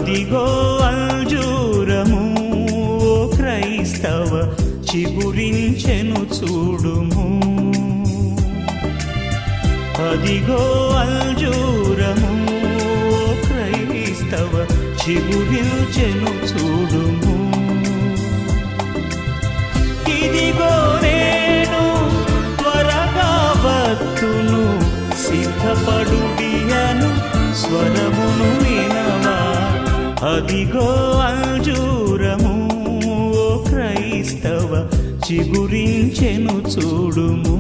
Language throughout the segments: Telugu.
అదిగో అంజూరము ఓ క్రైస్తవ చిగురించెను చూడుము. అదిగో అంజూరము ఓ క్రైస్తవ చిగురించెను చూడుము. ఇదిగో నేను త్వరగా వత్తును సిద్ధపడుడియను స్వరమును వినవా. అదిగో అంజూరము ఓ క్రైస్తవ చిగురించెను చూడుము.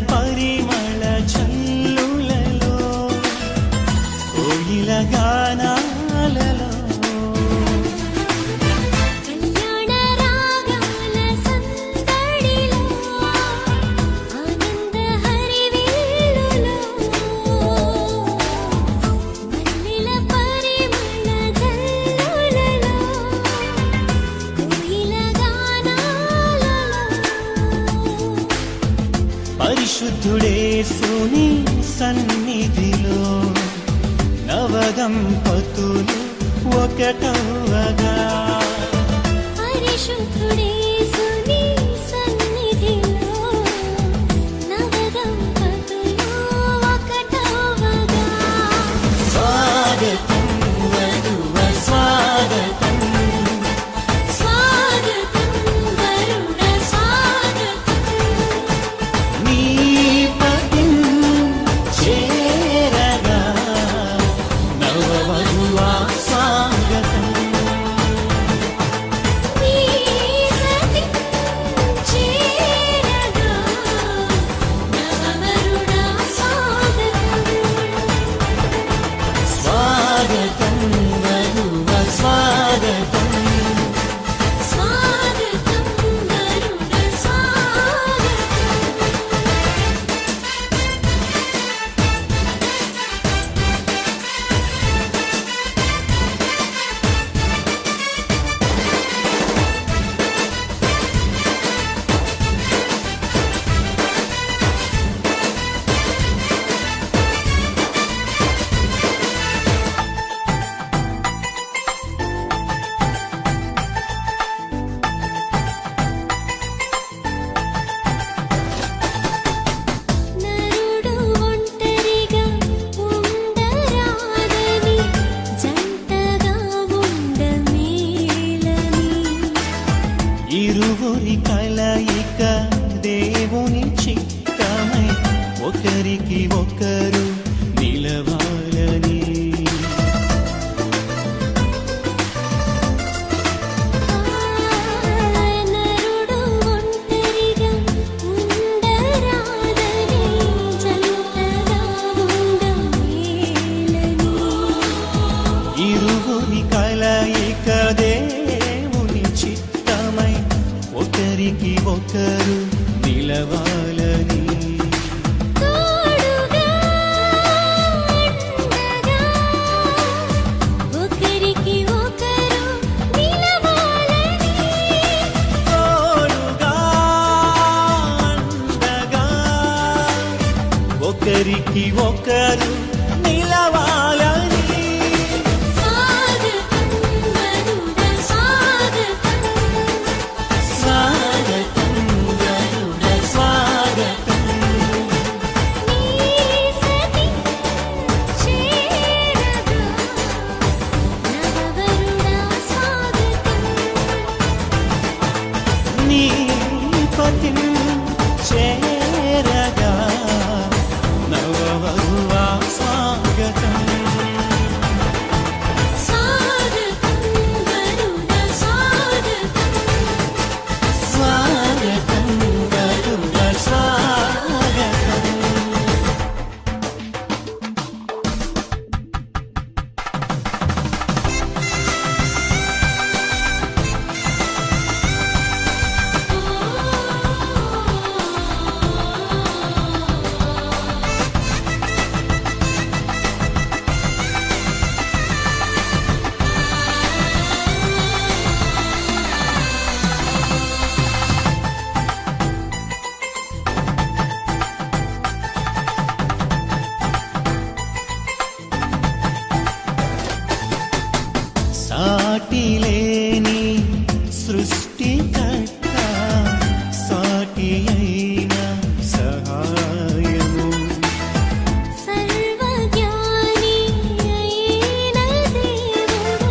పరిమళ చల్లులలో కోయిల గానాలలో కళ్యాణ రాగాల సందడిలో ఆనంద హరివిల్లులో మల్లెల పరిమళ జల్లులలో కోయిల గానాలలో పరిశుద్ధుడేసుని సన్నిధిలో నవదంపతులు ఒకటవగా పరిశుద్ధుడేసుని సన్నిధిలో నవదంపతులు ఒకటవగా స్వాగతం వధువ స్వాగతం స్వాగతం వరుణ స్వాగతం నీ పతిం చేరగా నవవధువా స్వాగతం నీ సతి చేరగా నవవరుణ స్వాగతం స్వాగతం వధువ స్వాగతం స్వాగతం వరుణ స్వాగతం నరుడు ఒంటరిగా ఉండరాదని జంటగా ఉండమేలని ఇరువురి కలయిక దేవుని చిత్తమై ఒకరికి ఒకరు నిలవాలని నరుడు ఒంటరిగా ఉండరాదని జంటగా ఉండమేలని ఇరువురి కలయిక దేవుని చిత్తమై ఒకరికి ఒకరు నిలవాలని తోడుగా అండగా ఒకరికి ఒకరు నిలవాలని తోడుగా అండగా ఒకరికి ఒకరు నిలవాలని స్వాగతం వరుణ స్వాగతం స్వాగతం గరుడ స్వాగతం నీ సతి చేరగా నవవరుణ స్వాగతం నీ పతిం చేరగా నవవధువా స్వాగతం స్వాగతం వరుణ స్వాగతం స్వాగతం గరుడ స్వాగతం సాటిలేని సృష్టికర్త సాటి అయిన సహాయము సర్వజ్ఞాని అయిన దేవుడు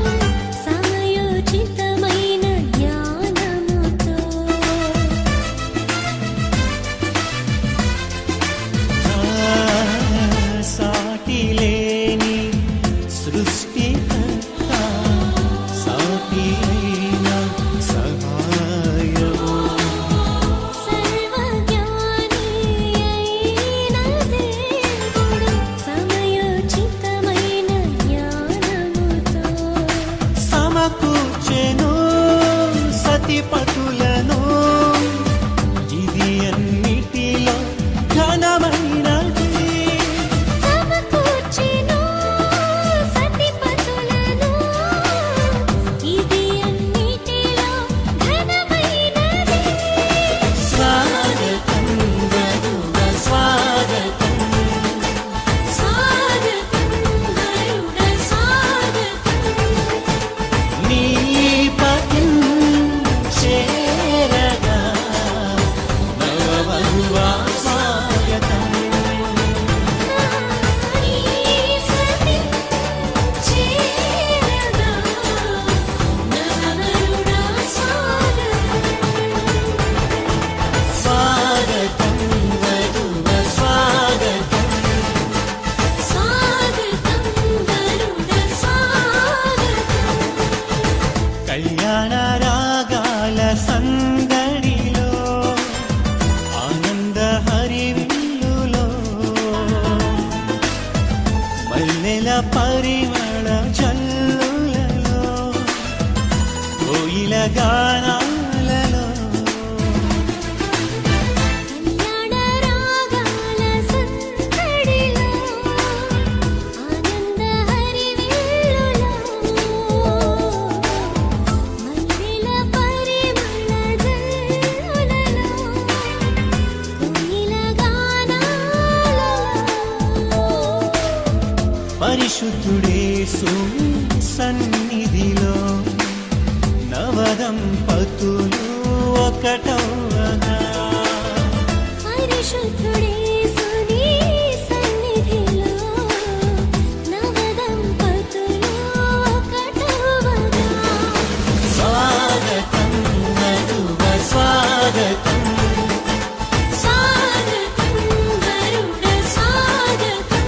సమయోచితమైన జ్ఞానముతో సాటిలేని సృష్టికర్త సాటి అయిన సహాయము పతులను ఇది అన్నిటిలో ఘనమైనది. సమకూర్చెను సతిపతులను ఇది అన్నిటిలో ఘనమైనది. స్వాగతం వధువ స్వాగతం, స్వాగతం వరుణ స్వాగతం. నీ పతిం చేరగా నవవధువా స్వాగతం. నీ సతి చేరగా నవవరుణ స్వాగతం. స్వాగతం వధువ స్వాగతం, స్వాగతం వరుణ స్వాగతం. కళ్యాణ రాగాల సందడిలో ఆనంద హరివిల్లులో మల్లెల పరిమళ జల్లులలో కోయిల గానాలలో కళ్యాణ రాగాల సందడిలో ఆనంద హరివిల్లులో మల్లెల పరిమళ జల్లులలో కోయిల గానాలలో పరిశుద్ధుడేసు సన్నిధిలో నవదంపతులు ఒకటవగా పరిశుద్ధుడేసుని సన్నిధిలో నవదంపతులు ఒకటవగా. స్వాగతం వధువ స్వాగతం, స్వాగతం వరుణ స్వాగతం.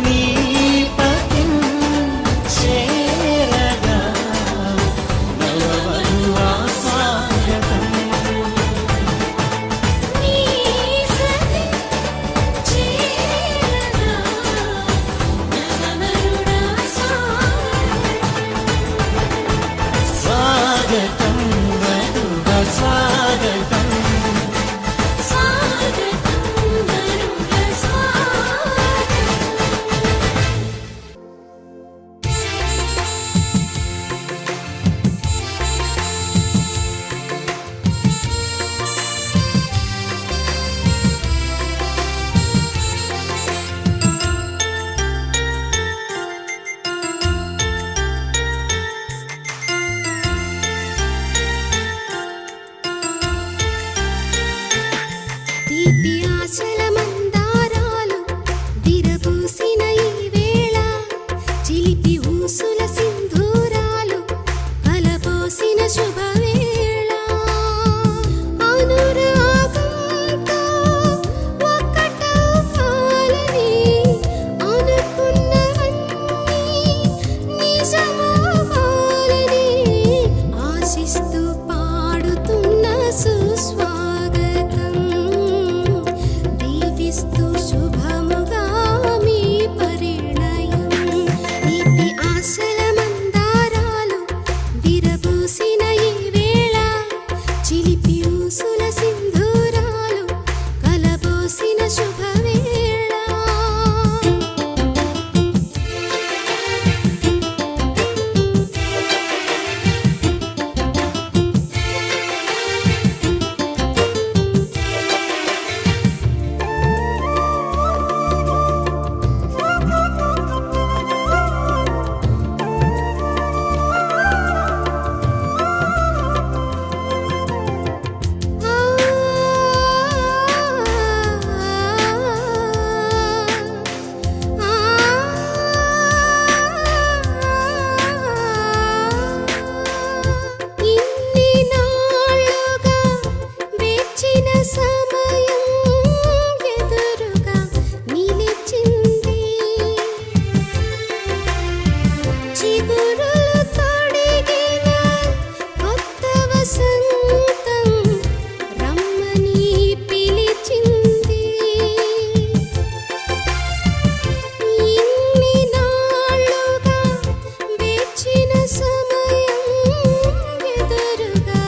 నీ పతిం చేరగా నవవధువా స్వాగతం. నీ సతి చేరగా నవవరుణ స్వాగతం. స్వాగతం వధువ స్వాగతం, స్వాగతం వరుణ స్వాగతం. తీపి ఆశల మందారాలు విరబూసిన ఈ వేళ, చిలిపి ఊసుల సింధూరాలు కలబోసిన శుభవేళ. అనురాగంతో ఒక్కటవ్వాలని అనుకున్నవన్నీ నిజమవ్వాలని ఆశిస్తూ పాడుతున్న సుస్వాగతం. దీవిస్తూ శుభముగా మీ పరిణయం. తీపి ఆశల మందారాలు విరబూసిన ఈ వేళ, చిలిపి ఊసుల సింధూరాలు కలబోసిన శుభవేళ. సమయం ఎదురుగా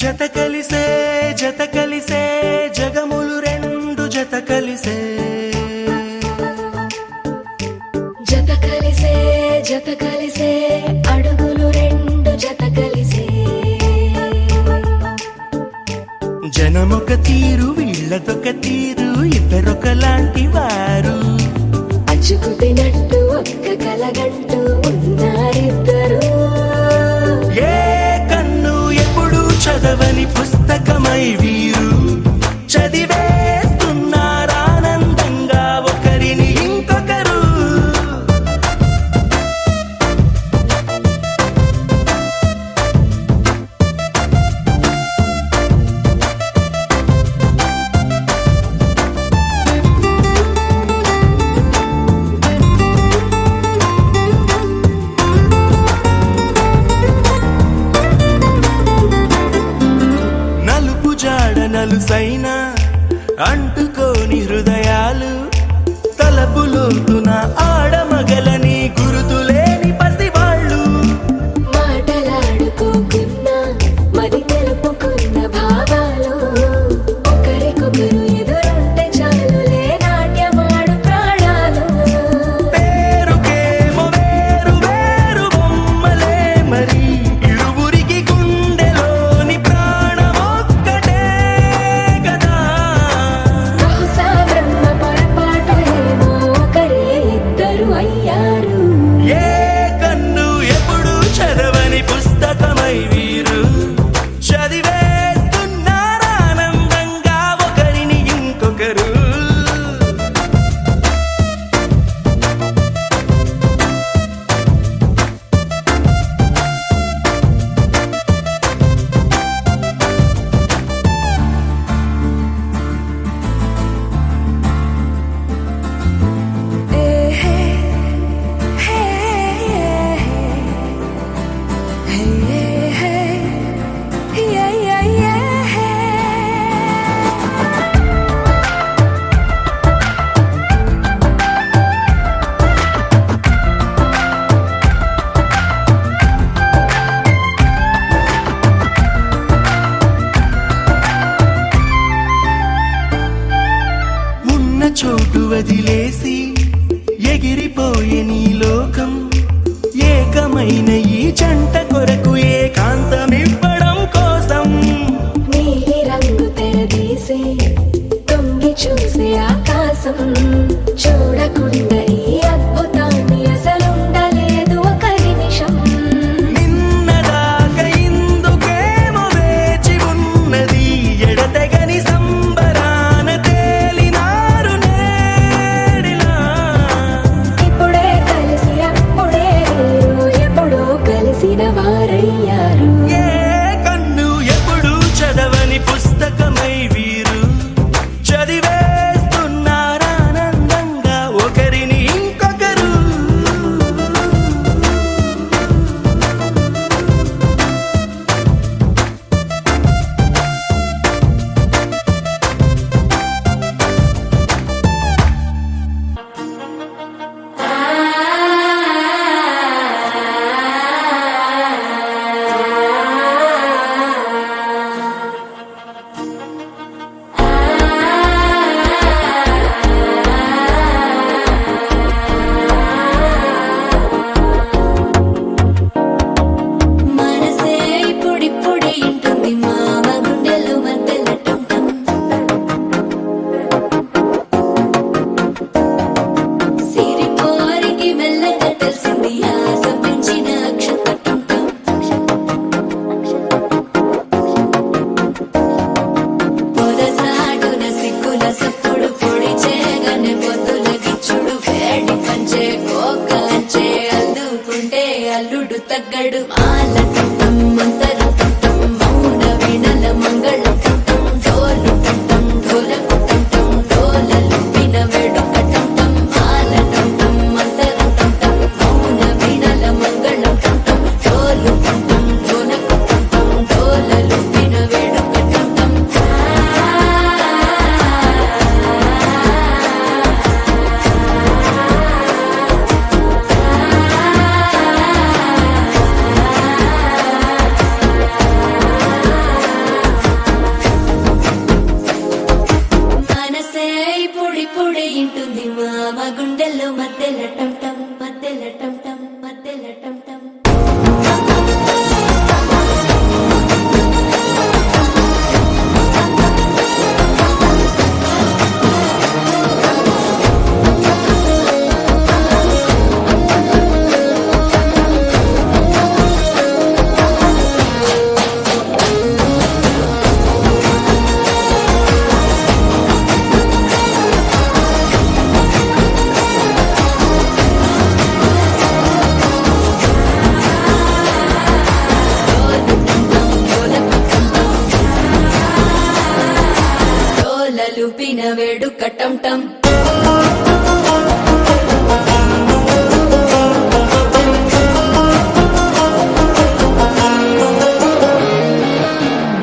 జత కలిసే జత కలిసే జగములు రెండు జత కలిసే జత కలిసే జత కలిసే అడుగులు రెండు జత కలిసే జనమొక తీరు వీళ్ళదొక తీరు ఇద్దరొకలాంటి వారు అచ్చుకుతినట్టు ఒక్క కలగంటూ ఉన్నారిద్దరు ఏ కన్ను ఎప్పుడు చదవని పుస్తకమై వీరు చదివేస్తున్నారానందంగా ఒకరిని ఇంకొకరు నలుపు జాడ నలుసైన అంటుకోని హృదయాలు తలపులోతున ఆడమగలని గురుతులేని పసివాళ్ళు మాటలాడుకోకున్న మరి తెలుపుకున్న భావాలు ఒకరికొకరు ఎదురుంటే చాలులే నాట్యమాడు ప్రాణాలు పేరుకేమో వేరు వేరు బొమ్మలే మరి ఇరువురికి గుండెలోని ప్రాణమొక్కటే కదా బహుశా బ్రహ్మ పొరపాటు ఏమో ఒకరే ఇద్దరు అయ్యారు ఏ కన్ను ఎప్పుడు చదవని పుస్తకమై వీరు చదివేస్తున్నారానందంగా ఒకరిని ఇంకొకరు ఉన్న చోటు వదిలేసి ఎగిరిపోయే నీ లోకం ఏకమైన ఈ జంట కొరకు ఏకాంతమివ్వడం కోసం నీలి రంగు తెరదీసే తొంగి చూసే ఆకాశం చూడకుండా ఈ అద్భుతాన్ని అసలుండలేదు ఒక నిమిషం నిన్నదాకా ఇందుకేమో వేచి ఉన్నది ఎడతెగని సంబరాన తేలినారు నేడిలా ఇప్పుడే కలిసి అప్పుడే వీరు ఎప్పుడో కలిసిన వారయ్యారు ఏ కన్ను ఎప్పుడు చదవని పుస్తకమై వీరు చదివేస్తున్నారానందంగా ఒకరిని ఇంకొకరు మనసే ఇప్పుడిప్పుడే ఇంటుంది మామ గుండెలు మధ్యలటం సిరిపోరికి మెల్లగా తెలిసింది ఆశ పెంచిన అక్షతటం పొదసాటున సిక్కుల సప్పుడు పొడి చేయగానే పొద్దుల గిచ్చుడు వేడి పంచే కోకలంచే అందుకుంటే అల్లుడు తగ్గడు మాల కంఠం మంతర కంఠం మౌన వినల మంగళ కంఠం డోలు కంఠం ఢోలకు కంఠం డోలలు విన వేడుక కంఠం మాల కంఠం మంతర కంఠం మౌన వినల మంగళ కంఠం డోలు కంఠం ఢోలకు కంఠం డోలలు విన వేడుక కంఠం టమ్ టమ్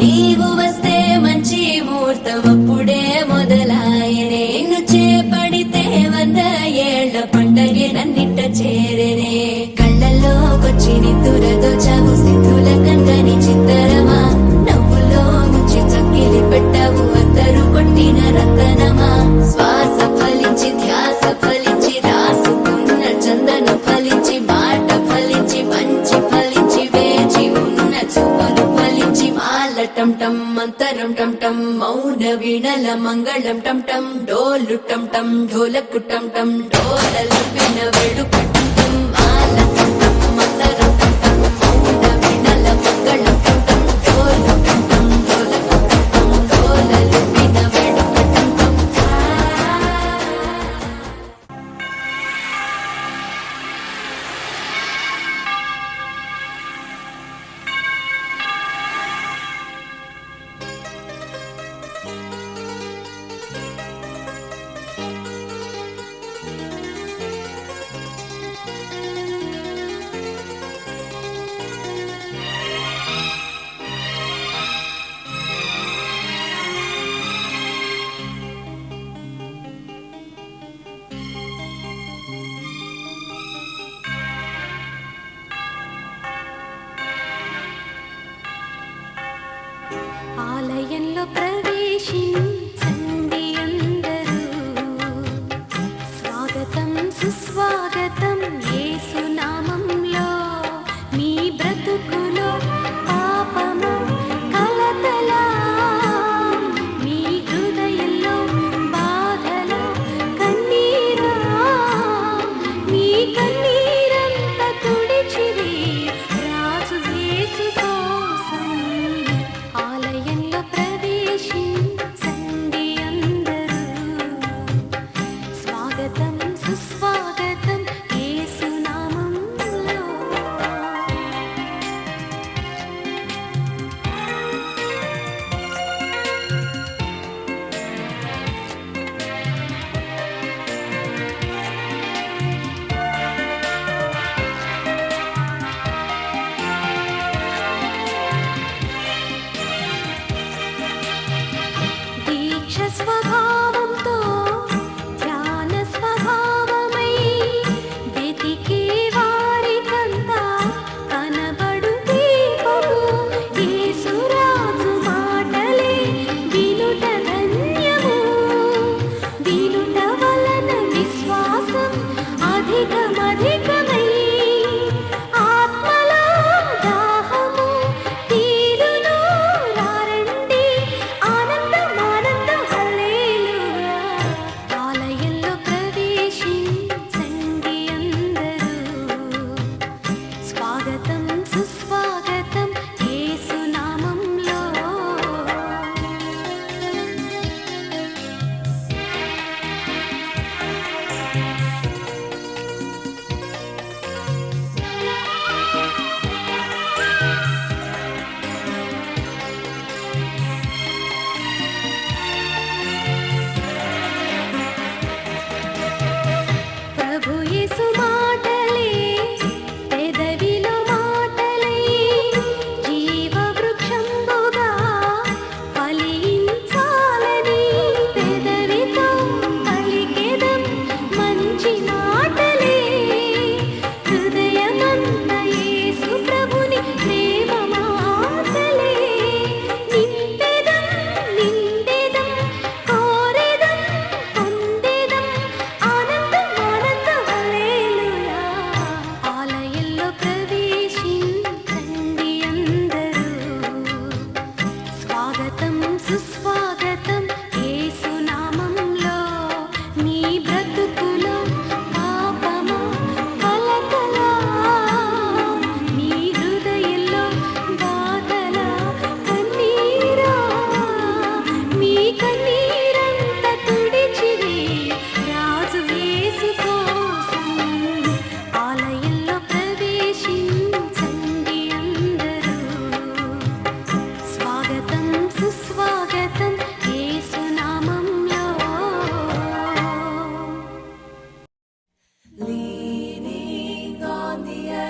నీవు వస్తే మంచి ముహూర్తం అప్పుడే మొదలాయనే నిన్ను చేపడితే 100 ఏళ్ల పండగే నన్నిట్ట చేరేనే కళ్ళల్లోకొచ్చి నిద్దురదోచావు సిద్ధుల కందని చిత్తరమా నవ్వులో ముంచి చక్కిలి పెట్టావు అద్దరు కొట్టిన రతనమా శ్వాస ఫలించి ధ్యాస ఫలించి రాసుకున్న చందను ఫలించి మాట ఫలించి మంచి ఫలించి వేచి ఉన్న చూపులు ఫలించి మాల టమ్ టమ్ మంతరం టమ్ టమ్ మౌన వీణల మంగళం టమ్ టమ్ డోలు టమ్ టమ్ ఢోలకు టమ్ టమ్ డోలలు విన వేడుక టమ్ టమ్ మాల టమ్ టమ్ మంతరం టమ్ టమ్ మౌన వీణల మంగళం టమ్ టమ్ డోలు టమ్ టమ్ ఢోలకు టమ్ టమ్ డోలలు విన వేడుక టమ్ టమ్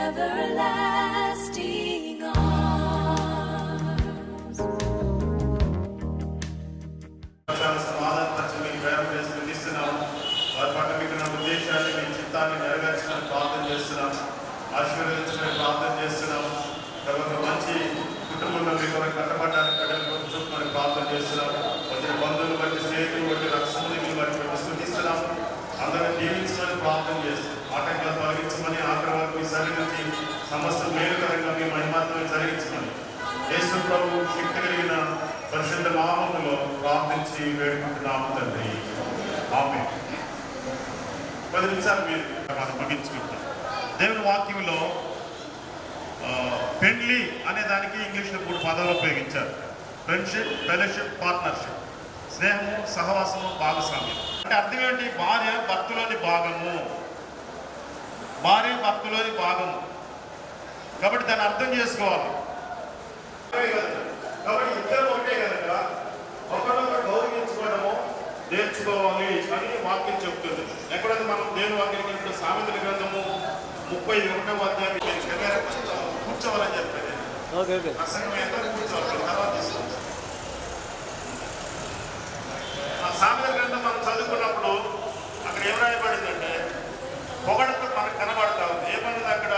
everlasting arms. సమాధానపరిచి మీకు ప్రేమ చేస్తూ ఇస్తున్నాము. వారి పట్ల మీకు నా ఉద్దేశాన్ని మీ చిత్తాన్ని నెరవేర్చడానికి ప్రార్థన చేస్తున్నాము. ఆశీర్వదించడానికి ప్రార్థన చేస్తున్నాము. ఒక మంచి కుటుంబంలో మీ కొరకు కట్టబడ్డానికి బిడ్డలు కొరకు చూపుకొని ప్రార్థన చేస్తున్నాము. వచ్చిన బంధువులు బట్టి స్నేహితులు బట్టి రక్షణలు బట్టి స్థుతిస్తున్నాము. అందరిని దీవించమని ప్రార్థన చేస్తాం. ఆటంకాలు తొలగించమని ఆఖరి వరకు మీ సరి నుంచి సమస్త మేలుకరంగా మీ మహిమాత్మని జరిగించమని యేసు ప్రభు శక్తి కలిగిన పరిశుద్ధ నామములో ప్రార్థించి వేడుకుంటున్నాము తండ్రి. ఆమేన్. 10 నిమిషాలు మీరు మనం ముగించుకుంటాం. దేవుని వాక్యంలో పెండ్లి అనే దానికి ఇంగ్లీష్లో 3 పదాలు ఉపయోగించారు. Friendship, fellowship, partnership. స్నేహము, సహవాసము, భాగస్వామ్యం. అంటే అర్థం ఏంటి? భార్య భర్తలోని భాగము, భార్య భర్తలోని భాగము. కాబట్టి దాన్ని అర్థం చేసుకోవాలి. కాబట్టి ఇద్దరు ఒకటే కనుక ఒకరినొకరు గౌరవించుకోవడము నేర్చుకోవాలి అని వాక్యం చెప్తుంది. ఎక్కడైతే మనం దేవుని వాక్యానికి ఇప్పుడు సామెతల గ్రంథము 31వ అధ్యాయం కూర్చోవాలని చెప్పారు. ప్రసంగం ఎంత కూర్చోవాలి తర్వాత తీసుకుంటాం. ఆ సామెతల గ్రంథం మనం చదువుకున్నప్పుడు అక్కడ ఏం రాయబడిందంటే పొగడతో మనకు కనబడతా ఉంది. ఏమన్నది అక్కడ?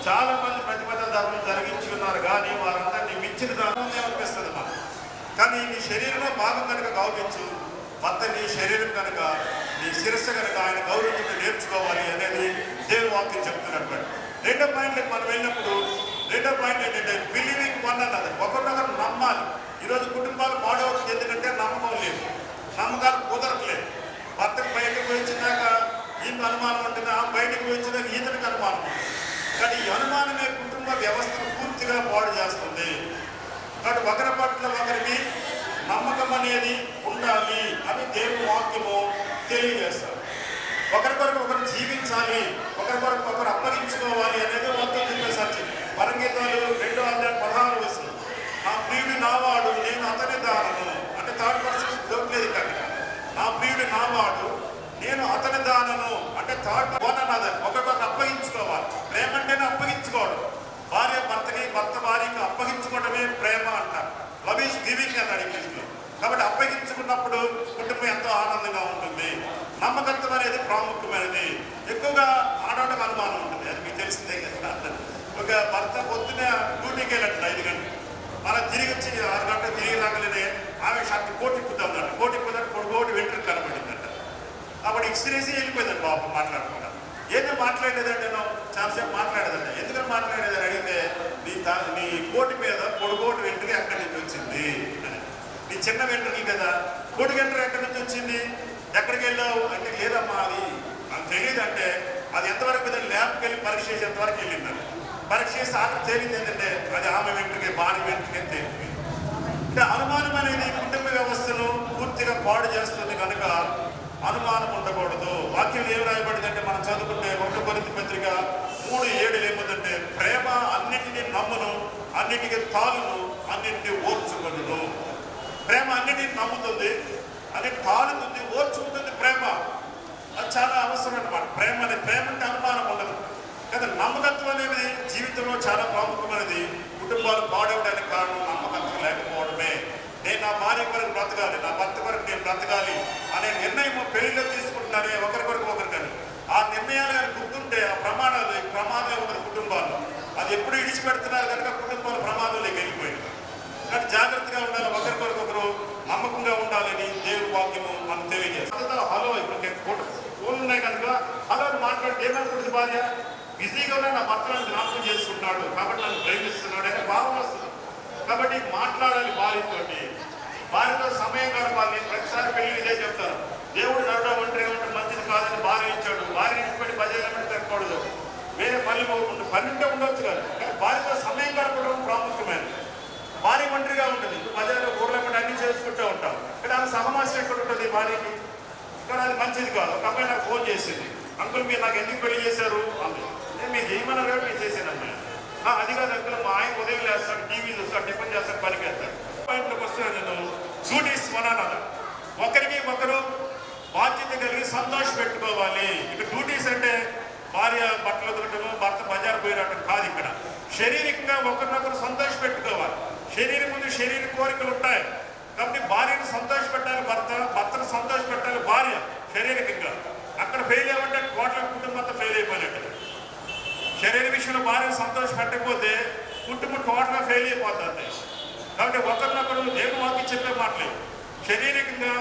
చాలా మంది ప్రతిపద ధర్మం జరిగించి ఉన్నారు కానీ వారందరినీ మించిన ధర్మం అనిపిస్తుంది మనం. కానీ నీ శరీరంలో భాగం కనుక గౌరవించు, భర్త నీ శరీరం కనుక, నీ శిరస్సు కనుక ఆయన గౌరవించడం నేర్చుకోవాలి అనేది దేవుని వాక్యం చెప్తున్నటువంటి. రెండో పాయింట్లకు మనం వెళ్ళినప్పుడు రెండో పాయింట్ ఏంటంటే బిలీవింగ్ వన్ అన్నది. ఒకరినొకరు నమ్మాలి. ఈరోజు కుటుంబాలు పాడవుతుంది ఎందుకంటే నమ్మకం లేదు, నమ్మకాలు కుదరట్లేదు. భర్తకు బయటకు వచ్చినాక ఈయనకు అనుమానం ఉంటుంది, ఆ బయటకు వచ్చినాక ఈతనికి అనుమానం ఉంటుంది. కానీ ఈ అనుమానమే కుటుంబ వ్యవస్థను పూర్తిగా పాడు చేస్తుంది. కాబట్టి ఒకరి పట్ల ఒకరికి నమ్మకం అనేది ఉండాలి అని దేవుని వాక్యము తెలియజేస్తారు. ఒకరికొరకు ఒకరు జీవించాలి, ఒకరికొరకు ఒకరు అప్పగించుకోవాలి అనేది వాక్యం చెప్పే సత్యం. పరగీతాలు 2వ అధ్యాయం 16వ వచనం. నా ప్రియుడు నావాడు, నేను అతని దానను. అంటే థర్డ్ పర్సన్ దొరకలేదు ఇక్కడ. నా ప్రియుడు నావాడు, నేను అతని దానను అంటే థర్డ్ వన్ అన్నది. ఒకరికొకరు అప్పగించుకోవాలి. ప్రేమ అంటేనే అప్పగించుకోవడం. భార్య భర్తకి, భర్త భార్యకి అప్పగించుకోవడమే ప్రేమ అంటారు. లవ్ ఈజ్ గివింగ్ అన్నాడు ఇంగ్లీష్లో. కాబట్టి అప్పగించుకున్నప్పుడు కుటుంబం ఎంతో ఆనందంగా ఉంటుంది. నమ్మకత్వం అనేది ప్రాముఖ్యమైనది. ఎక్కువగా ఆడవాళ్ళకి అనుమానం ఉంటుంది, అది మీకు తెలిసిందే కదా. ఒక భర్త పొద్దున డ్యూటీకి వెళ్ళండి 5 గంటలు, మన తిరిగి వచ్చి 6 గంటలు తిరిగి రాగలేదే ఆమె షర్ట్ కోటి ఇప్పుతుందంట. కోటి ఇప్పుదంటే పొడుగోటి వెంట్రుకు కనబడిందంట. అప్పుడు ఎక్స్పీరియన్స్ వెళ్ళిపోయిందండి బాబు మాట్లాడకుండా. ఏదో మాట్లాడేదంటే నేను చాలాసేపు మాట్లాడేదంట. ఎందుకని మాట్లాడేదని అడిగితే నీ కోటి మీద పొడుగోటి వెంట్రుక ఎక్కడి నుంచి వచ్చింది అని. నీ చిన్న వెంట్రుకలు కదా, కోటి వెంట్రుక ఎక్కడి నుంచి వచ్చింది, ఎక్కడికి వెళ్ళావు అంటే లేదమ్మా అది నాకు తెలియదు అంటే అది ఎంతవరకు మీద ల్యాబ్కి వెళ్ళి పరీక్ష చేసేంతవరకు వెళ్ళిందండి. పరీక్ష చేసి ఆఖరి తేలింది ఏంటంటే అది ఆమె వెంట్రుకే, భార్య వెంట్రుకే తేలింది. అంటే అనుమానం అనేది కుటుంబ వ్యవస్థను పూర్తిగా పాడు చేస్తుంది కనుక అనుమానం ఉండకూడదు. వాక్యం ఏం రాయబడిందంటే మనం చదువుకుంటే 1 కొరింథీ పత్రిక 3:7 ఏముందంటే ప్రేమ అన్నిటినీ నమ్మును, అన్నిటికీ తాలును, అన్నింటినీ ఓర్చుకొనును. ప్రేమ అన్నిటిని నమ్ముతుంది, అన్నిటి తాలుతుంది, ఓర్చుకుంటుంది. ప్రేమ అది చాలా అవసరం అన్నమాట. ప్రేమ అంటే అనుమానం ఉండదు కదా. నమ్మకత్వం అనేది జీవితంలో చాలా ప్రాముఖ్యమైనది. కుటుంబాలు పాడవడానికి కారణం నమ్మకత్వం లేకపోవడమే. నేను నా భార్య కొరకు బ్రతకాలి, నా భర్త కొరకు నేను బ్రతకాలి అనే నిర్ణయం పెళ్లిలో తీసుకుంటున్నారే ఒకరికొరకు ఒకరికని. ఆ నిర్ణయాలు కానీ గుర్తుంటే ఆ ప్రమాదం ఉండదు కుటుంబాల్లో. అది ఎప్పుడు ఇడిచిపెడుతున్నారు కనుక కుటుంబాలు ప్రమాదంలోకి వెళ్ళిపోయింది. కానీ జాగ్రత్తగా ఉండాలి, ఒకరికొరకు ఒకరు నమ్మకంగా ఉండాలని దేవుని వాక్యము మనం తెలియజేస్తాం. హలో ఇప్పుడు ఫోన్లు ఉన్నాయి కనుక హలో మాట్లాడితే ఏమనుకుంటుంది భార్య? బిజీగా ఉన్నా నా భర్త నన్ను జ్ఞాపకం చేసుకుంటాడు కాబట్టి నన్ను ప్రేమిస్తున్నాడు అనే భావన వస్తుంది. కాబట్టి మాట్లాడాలి భార్యతోటి, భార్యతో సమయం గడపాలి. ప్రతిసారి పెళ్లి ఇదే చెప్తారు, దేవుడు నడవడం ఒంటరి ఉండడం మంచిది కాదని భార్య ఇచ్చాడు, భార్య ఇంటిపెట్టి బజార్లో తిరగకూడదు, వేరే పనులు పోకుండా పని ఉంటే ఉండొచ్చు కాదు, కానీ భార్యతో సమయం గడపడం ప్రాముఖ్యమైనది. భార్య ఒంటరిగా ఉంటుంది, బజార్లో ఊర్లో కూడా అన్ని చేసుకుంటూ ఉంటాం, కానీ ఆమె సహవాసం ఎక్కడ ఉంటుంది భార్యకి, కానీ అది మంచిది కాదు. ఒక అమ్మాయి నాకు ఫోన్ చేసింది, అంకుల్ మీరు నాకు ఎందుకు పెళ్లి చేశారు అంది. నేను మీరు చేయమన్నారు కాబట్టి నేను చేశాను అమ్మాయి. అది కాదు అంకుల్, మా ఆయన ఉదయం లేస్తాడు, టీవీ చూస్తాడు, టిఫిన్ చేస్తాడు, పనికి వెళ్తాడు. పాయింట్లోకి వస్తున్నాను నేను. డ్యూటీస్ వనాలి, ఒకరికి ఒకరు బాధ్యత కలిగి సంతోష పెట్టుకోవాలి. ఇక డ్యూటీస్ అంటే భార్య బట్టలు ఉతకటము, భర్త బజార్ పోయి శారీరకంగా ఒకరినొకరు సంతోష పెట్టుకోవాలి. శరీరం ముందు శరీర కోరికలు ఉంటాయి కాబట్టి భార్యను సంతోష పెట్టాలి భర్త, భర్తను సంతోష పెట్టాలి భార్య శారీరకంగా. అక్కడ ఫెయిల్ అవ్వంటే టోటల్ కుటుంబం అంతా ఫెయిల్ అయిపోయినట్టు. శరీర విషయంలో భార్యను సంతోష పెట్టకపోతే కుటుంబం టోటల్గా ఫెయిల్ అయిపోతుంది. కాబట్టి ఒకరినొకరు దేవుని వాక్యం చెప్పే మాటలేదు. శారీరకంగా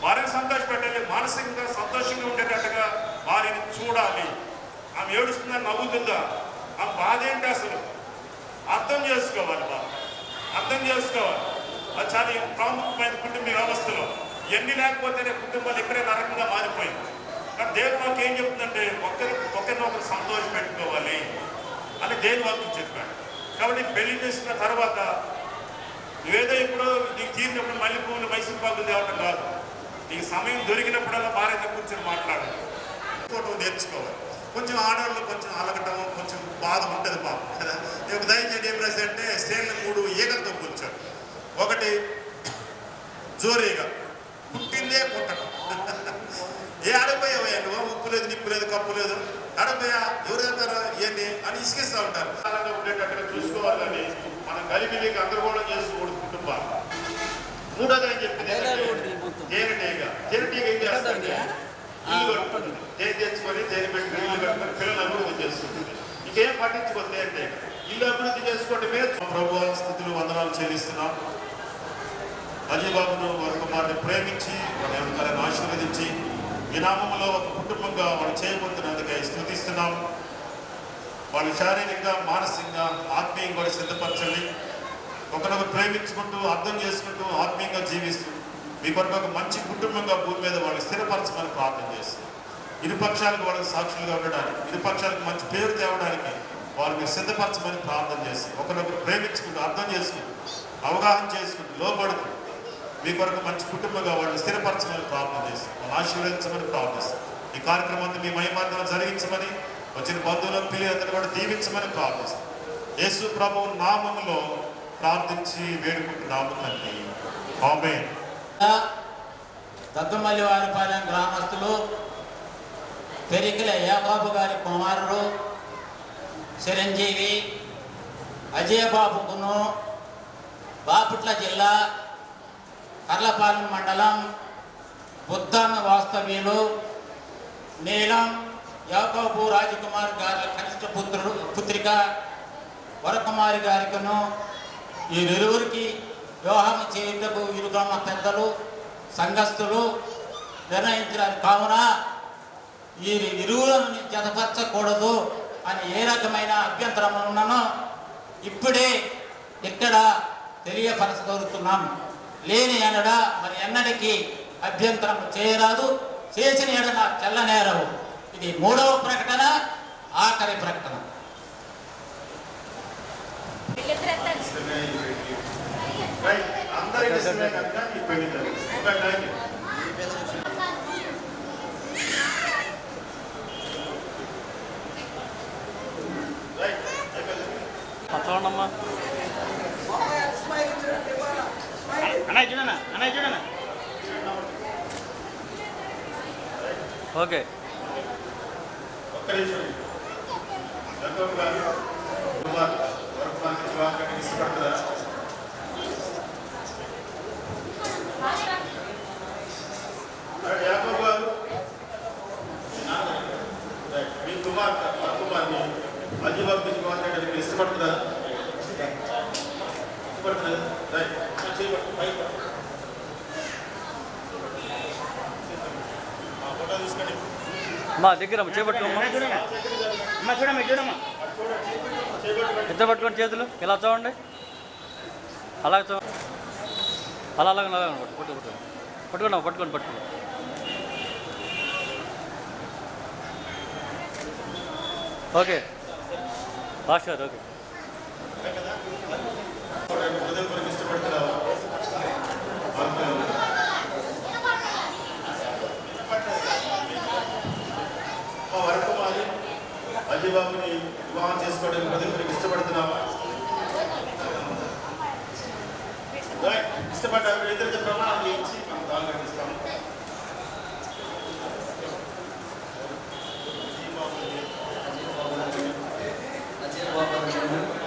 భార్యను సంతోష పెట్టాలి, మానసికంగా సంతోషంగా ఉండేటట్టుగా భార్యను చూడాలి. ఆమె ఏడుస్తుందా నవ్వుతుందా, ఆ బాధ ఏంటి అసలు అర్థం చేసుకోవాలి. బాధ అర్థం చేసుకోవాలి. అది చాలా ప్రాముఖ్యమైన కుటుంబ వ్యవస్థలో ఎన్ని లేకపోతేనే కుటుంబాలు ఇక్కడే నరకంగా మారిపోయింది. కానీ దేవుని వాక్యం ఏం చెప్తుందంటే ఒకరినొకరు సంతోష పెట్టుకోవాలి అని దేవుని వాక్యం చెప్పాడు. కాబట్టి పెళ్లి చేసిన తర్వాత నువ్వేదో ఇప్పుడు నీకు తీరినప్పుడు మల్లె పువ్వులు మైసూరు పాకులు తేవటం కాదు. నీకు సమయం దొరికినప్పుడల్లా భార్యతో కూర్చొని మాట్లాడాలి, నేర్చుకోవాలి. కొంచెం ఆడవాళ్ళు కొంచెం అలగటం కొంచెం బాధ ఉంటుంది పాపం కదా. ఒక దయచేసి ఏం రాసి అంటే స్త్రీలను 3 ఈగలతో కూర్చోండి. ఒకటి జోరీగా పుట్టిందే పుట్టడం. ఏ అడపోయావయ్యా నువ్వు, ఉప్పు లేదు నిప్పు లేదు కప్పు లేదు, అడపోయా ఎవరు వెళ్తారో ఏంటి అని ఇసుకిస్తూ ఉంటారు. అలాగే ఉండేటట్టుగా చూసుకోవాలని మనం కలిపి గందరగోళం చేసుకోకూడదు కుటుంబాలు. మూడోది అని చెప్పింది తేనెటీగ. తేనెటీగ ఏం చేస్తుంది, ఇల్లు కట్టుకుంటుంది. తేనె తెచ్చుకొని తేనె పెట్టుకుని ఇల్లు కట్టుకొని పిల్లలు అభివృద్ధి చేసుకుంటుంది. ఇంకేం పట్టించుకోదు తేనెటీగ. ఇల్లు అభివృద్ధి చేసుకోవటమే. ప్రభు స్థితులు వందనాలు చెల్లిస్తున్నాం. అజయ్ బాబును మరొక కుమారుని ప్రేమించి వాళ్ళని ఆశీర్వదించి ఈ నామంలో ఒక కుటుంబంగా వాళ్ళు చేయబోతున్నందుకే స్తుతిస్తున్నాం. వాళ్ళు శారీరకంగా మానసికంగా ఆత్మీయంగా కూడా సిద్ధపరచండి. ఒకరినొకరు ప్రేమించుకుంటూ అర్థం చేసుకుంటూ ఆత్మీయంగా జీవిస్తూ మీ కొరకు ఒక మంచి కుటుంబంగా భూమి మీద వాళ్ళు స్థిరపరచమని ప్రార్థన చేస్తారు. ఇరుపక్షాలకు వాళ్ళకి సాక్షులుగా ఉండడానికి, ఇరుపక్షాలకు మంచి పేరు తేవడానికి వాళ్ళు మీరు సిద్ధపరచమని ప్రార్థన చేసి ఒకరినొకరు ప్రేమించుకుంటూ అర్థం చేసుకుంటూ అవగాహన చేసుకుంటూ లోబడుతూ మీ కొరకు మంచి కుటుంబంగా వాళ్ళు స్థిరపరచమని ప్రార్థన చేసి వాళ్ళు ఆశీర్వదించమని ప్రార్థిస్తాం. ఈ కార్యక్రమాన్ని మీ మహిమార్థం జరిగించమని వచ్చిన బంధువులను పిల్లలందరూ కూడా దీవించమని ప్రార్థిస్తాం. యేసు ప్రభువు నామములో ప్రార్థించి వేడుకుంటున్నాము తండ్రి, ఆమేన్. దద్దుమల్లి వారిపాలెం గ్రామస్తులు పెరికిల యాబాబు గారి కుమారుడు చిరంజీవి అజయ్ బాబుకును బాపట్ల జిల్లా కర్లపాలెం మండలం బుద్ధాన వాస్తవ్యులు నీలం యాకోబు రాజకుమార్ గారి కనిష్ట పుత్రిక వరకుమారి గారికను వీరిరువురికి వివాహం చేయుటకు ఇరుగ్రామ పెద్దలు సంఘస్థులు నిర్ణయించారు. కావున ఈ ఇరువులను జతపరచకూడదు అని ఏ రకమైన అభ్యంతరం ఉన్నానో ఇప్పుడే ఇక్కడ తెలియపరచగలుగుతున్నాం. లేని ఎనడ మరి ఎన్నటికీ అభ్యంతరం చేయరాదు, చేసిన ఎడన చెల్లనేరవు. ఇది 3వ ప్రకటన, ఆఖరి ప్రకటన. అందరికీ ఇష్టమే కనుక ఈ పెళ్లి జరిగింది. చూడమ్మా అన్నయ్య చూడనా, అన్నయ్య చూడనా. ఓకే ఒక్క నిమిషం. యాకోబు గారు వరకుమార్తె వివాహానికి ఇష్టపడతారా? యాకోబు గారు మీ కుమార్తె వరకుమార్ని అజయ్ బాబు వివాహానికి మీరు ఇష్టపడుతుందా? ఇష్టపడుతున్నారు. ఫోటో తీసుకొని మా దగ్గర చేపట్టుకోమ్మా, చూడమ్మా చూడమ్మా, ఇద్దరు పట్టుకోండి చేతులు ఇలా చూడండి, అలాగే చూడండి, అలాగే పట్టుకోండి పట్టుకోండి. Okay Bhaskar, okay. ఇష్టపడుతున్నావా? వరకుమారి అజయ్ బాబుని వివాహం చేసుకోవడానికి ప్రతి ఇష్టపడుతున్నావా? ఇష్టపడ్డా ఇద్దరికి ప్రమాణం చేయించి మనం దాన్ని కట్టిస్తాము. అజయ్ బాబు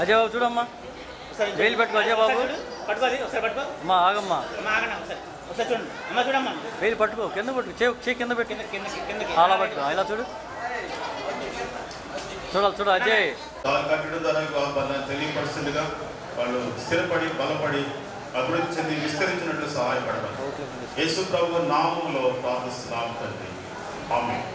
అజయ్ బాబు చూడమ్మా, వేలు పెట్టుకో అజయ్ బాబు. పట్టుకోవాలి ఒకసారి పట్టుకో. అమ్మా ఆగమ్మా, అమ్మ ఆగండి ఒకసారి. ఒకసారి చూడండి అమ్మ, చూడమ్మా. వేలు పట్టుకో, కింద పట్టుకో, చేయి కింద పెట్టు, కిందకి అలా పట్టుకో, ఇలా చూడు. చూడు అజయ్. కట్టడం ద్వారా వాళ్ళని తెలియపరుస్తుండగా వాళ్ళు స్థిరపడి బలపడి అభివృద్ధి చెంది విస్తరించినట్లు సహాయపడతారు. యేసు ప్రభు నామములో ప్రార్థిస్తున్నాము తండ్రి, ఆమేన్.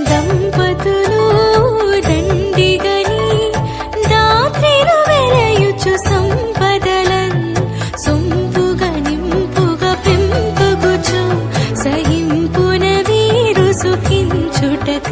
దంపతులు దండిగని రాత్రిలు వెలయుచు సంపదలన్ సొంపుగా నింపుగా పెంపుగుచు సహింపున వీరు సుఖించుటకై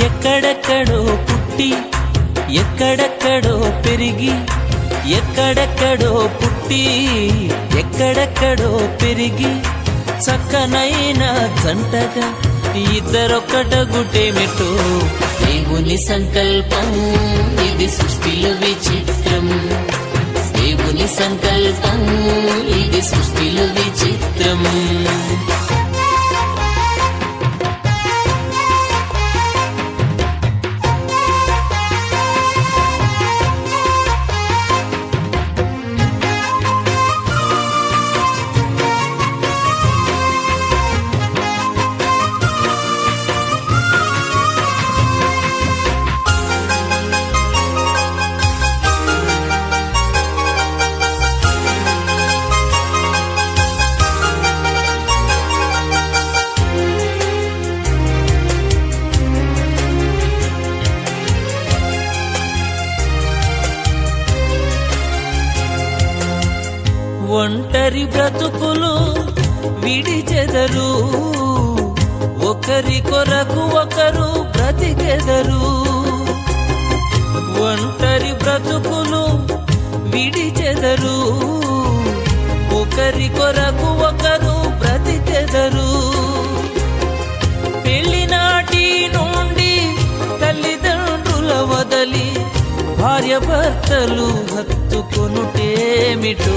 ఎక్కడెక్కడో పుట్టి ఎక్కడెక్కడో పెరిగి ఎక్కడెక్కడో పుట్టి ఎక్కడెక్కడో పెరిగి చక్కనైన జంటగా ఇద్దరొక్కటగుటేమిటో దేవుని సంకల్పం ఇది సృష్టిలో విచిత్రం దేవుని సంకల్పం ఇది సృష్టిలో విచిత్రం ఒంటరి బ్రతుకులు విడిచెదరు ఒకరి కొరకు ఒకరు బ్రతికెదరు ఒంటరి బ్రతుకులు విడిచెదరు ఒకరి కొరకు ఒకరు బ్రతికెదరు పెళ్లినాటి నుండి తల్లిదండ్రుల వదలి భార్య భర్తలు హత్తుకొనుటేమిటో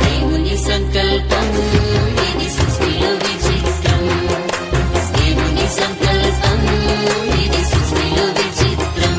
దేవుని సంకల్పం ఇది సృష్టిలో విచిత్రం దేవుని సంకల్పం ఇది సృష్టిలో విచిత్రం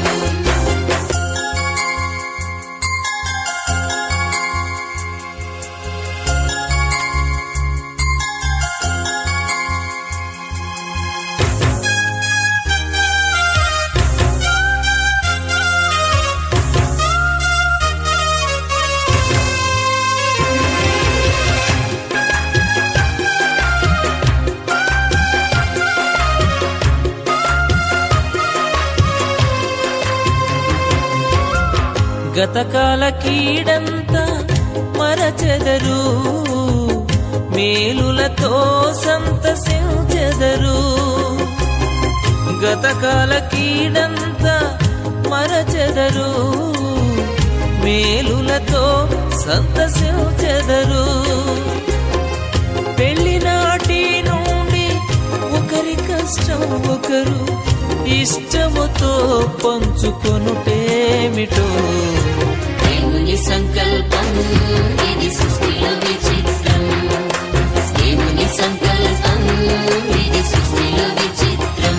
గతకాల కీడంతా మరచెదరు మేలులతో సంతసించెదరు గతకాల కీడంతా మరచెదరు మేలులతో సంతసించెదరు పెళ్లినాటి నుండి ఒకరి కష్టం ఒకరు ఇష్టముతో పంచుకొనుటేమిటో దేవుని సంకల్పం ఇది సృష్టిలో విచిత్రం దేవుని సంకల్పం ఇది సృష్టిలో విచిత్రం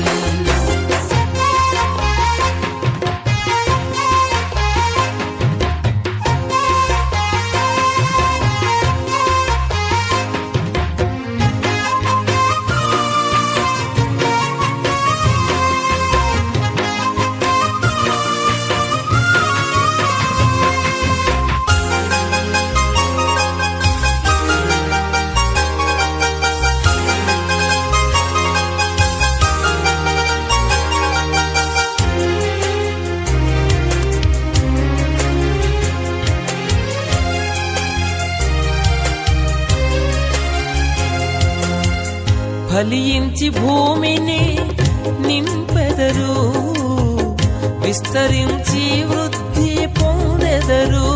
ఫలించి భూమిని నింపెదరు విస్తరించి వృద్ధి పొందెదరు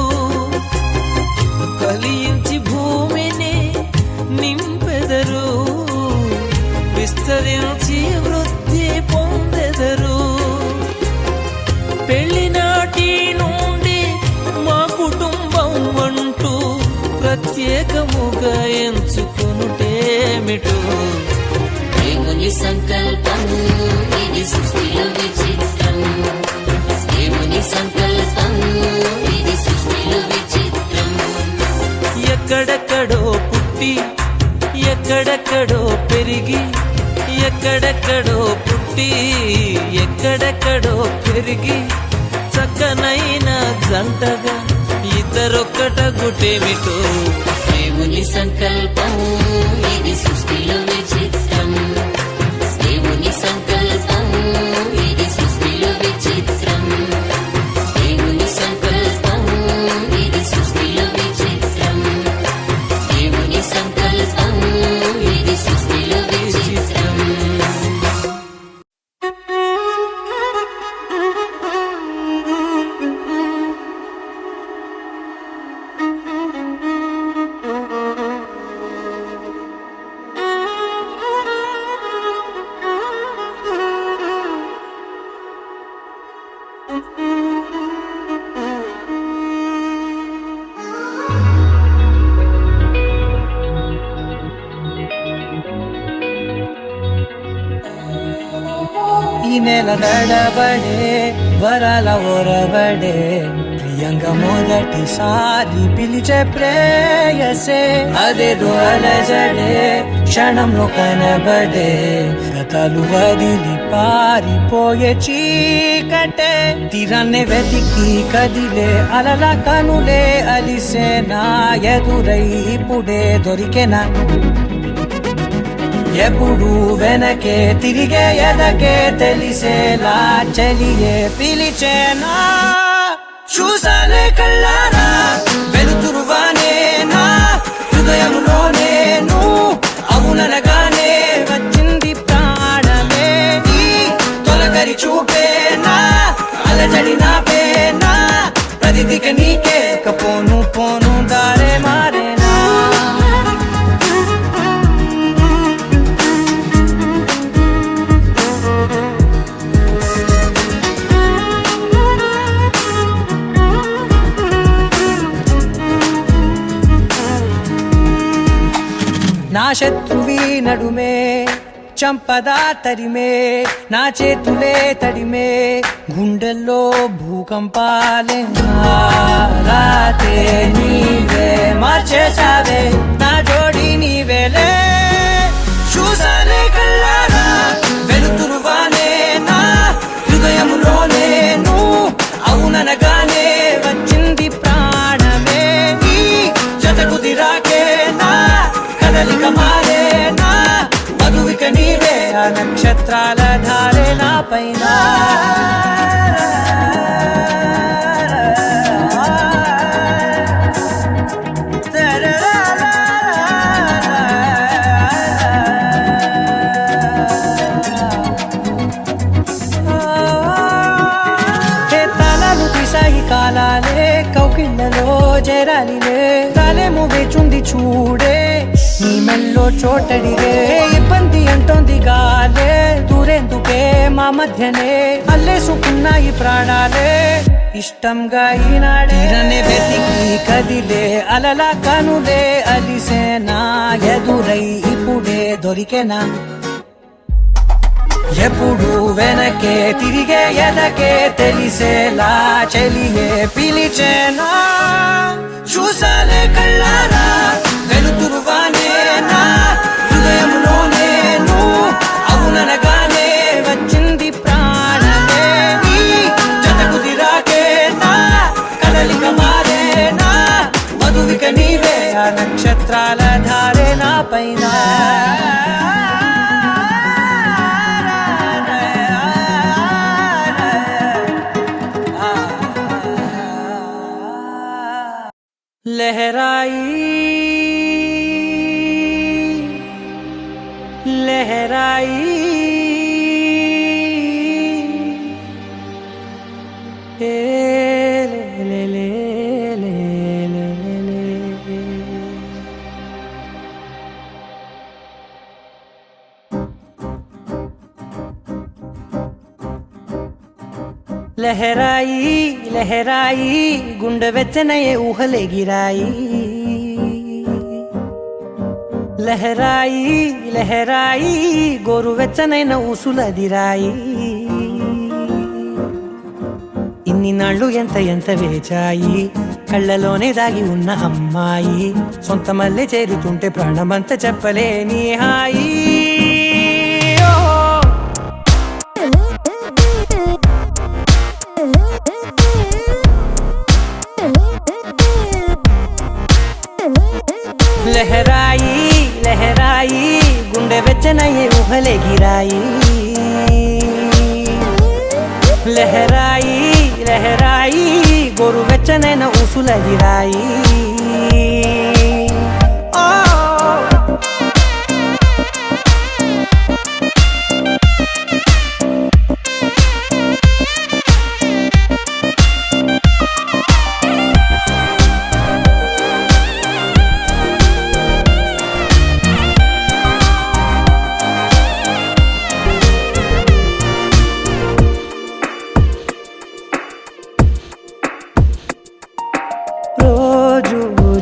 ఫలించి భూమిని నింపెదరు విస్తరించి వృద్ధి పొందెదరు పెళ్లినాటి నుండి మా కుటుంబం అంటూ ప్రత్యేకముగా ఎంచుకొనుటేమిటో దేవుని సంకల్పం ఇది సృష్టిలో విచిత్రం దేవుని సంకల్పం ఇది సృష్టిలో విచిత్రం ఎక్కడెక్కడో పుట్టి ఎక్కడెక్కడో పెరిగి ఎక్కడెక్కడో పుట్టి ఎక్కడెక్కడో పెరిగి చక్కనైన జంటగా ఇద్దరొక్కటగుటేమిటో దేవుని సంకల్పం ఇది సృష్టిలో విచిత్రం దేవుని సంకల్పం ఇది సృష్టిలో విచిత్రం దేవుని సంకల్పం ఇది సృష్టిలో విచిత్రం దేవుని సంకల్పం ఇది సృష్టిలో విచిత్రం నెల నడబడే వరాల ఒరబడే ప్రియంగా మొదటిసారి పిలిచే ప్రేయసే అదేదో అలజడే క్షణంలో కనబడే గతాలు వదిలి పారిపోయే చీకటే తీరాన్నే వెతికి కదిలే అలల కనులే అలిసే నా ఎదురై ఇప్పుడే దొరికెనా ఎప్పుడు వెనకే తిరిగే ఎదకే తెలిసేలా చలియే పిలిచేనా చూసానే కళ్ళారా వెలుతురువానే నా హృదయంలో నేను అవుననగానే వచ్చింది ప్రాణమే నీ తొలకరి చూపేనా అలజడి నాపేనా ప్రతిదిక నీకే పోను పోను దారే మారేనా నా శత్రువి నడుమే చంపదా తరిమే నా చేతులే తడిమే గుండెల్లో భూకంపాలే రాతే నీవే మార్చేసావే నా జోడి నీవేలే చూసానే కళ్ళారా వెలుతురువానే నా హృదయంలో నేను అవుననగానే వచ్చింది ప్రాణమే నీ జతకు దిరాకే నా కదలిక మారేనా మధువిక నీవే ఆ నక్షత్రాల ధారే నా పైన కాలాలే కౌకిళ్ళలో చేరాలిలే తాలేమో వేచుంది చూడే నీ మెల్లో చోటడిగే ఇబ్బంది అంటోంది గాలే దూరేందుకే మా మధ్యనే అల్లేసుకున్నాయి ప్రాణాలే ఇష్టంగా ఈనాడే వెతికి కదిలే అలల కనులే అలిసేనా ఎదురై ఇప్పుడే దొరికెనా ఎప్పుడు వెనకే తిరిగే ఎదకే తెలిసేలా చెలియే పిలిచేనా చూసాలే కళ్ళారా వెలుతురువానే నా హృదయంలో నేను అవుననగానే వచ్చింది ప్రాణమే నీ జతకు దిరాకే నా కదలిక మారేనా మధువిక నీవే ఆ నక్షత్రాల ధారే నా పైన लहराई लहराई ले ले ले ले ले ले लहराई लहराई गुंडे వెచ్చనయే ఊహలే గిరాయి లహరాయి లహరాయి గోరు వెచ్చనైన ఊసులదిరాయి ఇన్ని నాళ్ళు ఎంత ఎంత వేచాయి కళ్ళలోనే దాగి ఉన్న అమ్మాయి సొంత మల్లె చేరుతుంటే ప్రాణమంతా చెప్పలేని హాయి లహరాయి లహరాయి గుండె వెచ్చనయ్యే ఊహలే గిరాయి లహరాయి లహరాయి గోరు వెచ్చనైన ఊసులదిరాయి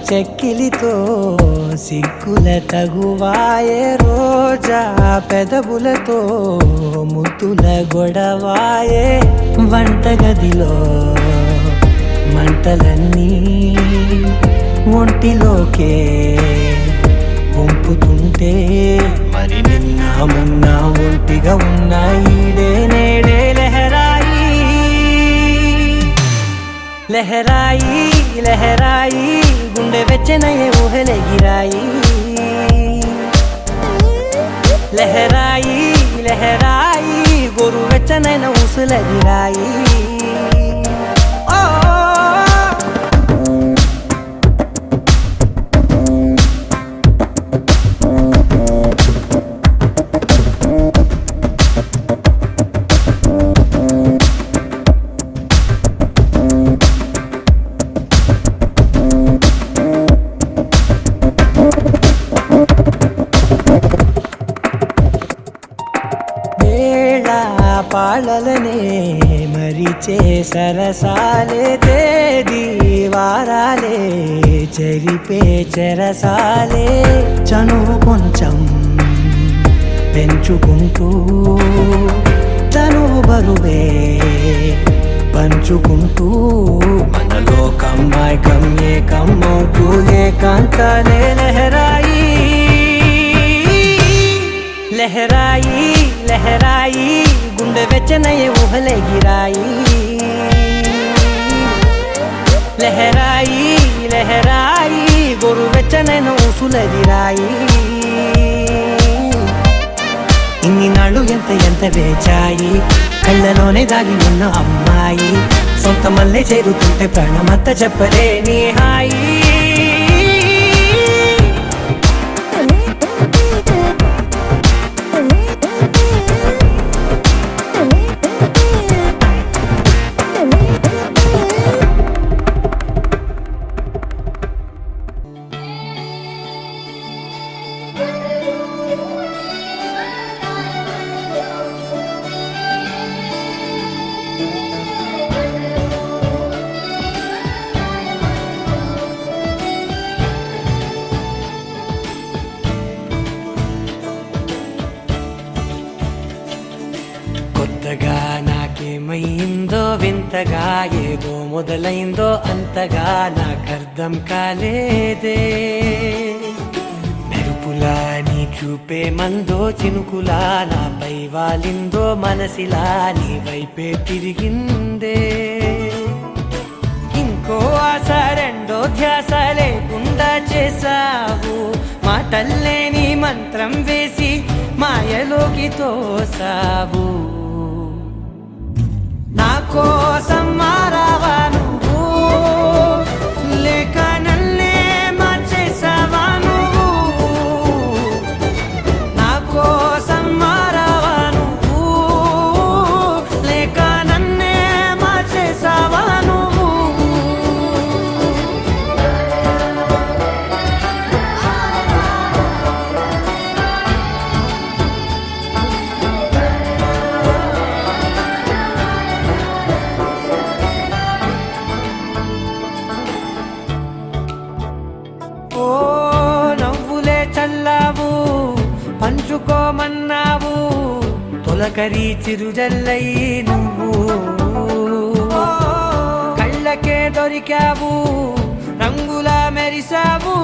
చెక్కిలితో సిగ్గుల తగువాయే రోజా పెదవులతో ముద్దుల గొడవాయే వంటగదిలో మంటలన్నీ ఒంటిలోకే వంపుతుంటే మరి నిన్న మొన్న ఒంటిగా ఉన్న ఈడే నేడే లహరాయి లహరాయి లహరాయి గుండె వెచ్చనయే ఊహలెగిరాయి లహరాయి లహరాయి గోరు వెచ్చనైన ఊసులెగిరాయి పాళలనే మరిచే సరసాలే తేదీ వారాలే చెరిపే చెరసాలే చనువు కొంచెం పెంచుకుంటూ చనువు బరువే పంచుకుంటూ మనలో కమ్మాయి కమ్మే కమ్మవుతూ ఏకాంతాలే లహరాయి లహరాయి లహరాయి గుండె వెచ్చనయే ఊహలెగిరాయి లహరాయి లహరాయి గోరు వెచ్చనైన ఊసులెగిరాయి ఇన్ని నాళ్ళు ఎంత ఎంత వేచాయి కళ్ళలోనే దాగి ఉన్న అమ్మాయి సొంత మల్లె చేరుతుంటే ప్రాణమంతా చెప్పలేని హాయి కొత్తగా నాకేమైందో వింతగా ఏదో మొదలైందో అంతగా నాకర్థం కాలేదే మెరుపులా నీ చూపే మందో చినుకులా నాపై వాలిందో మనసిలా నీ వైపే తిరిగిందే ఇంకో ఆశ రెండో ధ్యాస లేకుండా చేసావు మాటల్లే నీ మంత్రం వేసి మాయలోకి తోసావు నా కోసం మారావా నువ్వు లేక నన్నే మార్చేసావా నువ్వు నా కోసం మారావా నువ్వు లేక నన్నే మార్చేసావా నువ్వు ఓ నవ్వులే చల్లావు పంచుకోమన్నావు తొలకరి చిరుజల్లై నువ్వు కళ్ళకే దొరికావు రంగులా మెరిసావు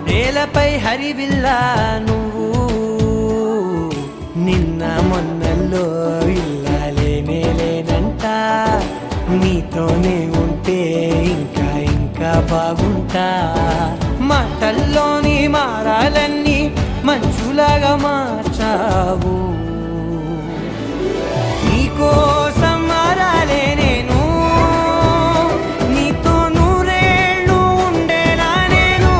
నేలపై హరివిల్లా నువ్వు నిన్న మొన్నల్లో ఇల్లాలేనే లేనంట నీతోనే ఉంటే ఇంకా ఇంకా బాగుంటా మాటల్లోని మారాలన్నీ మంచులాగా మార్చావు నీకోసం మారాలే నేను నీతో నూరేళ్ళు ఉండేలా నేను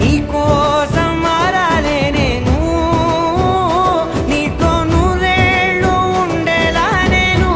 నీకోసం మారాలే నేను నీతో నూరేళ్ళు ఉండేలా నేను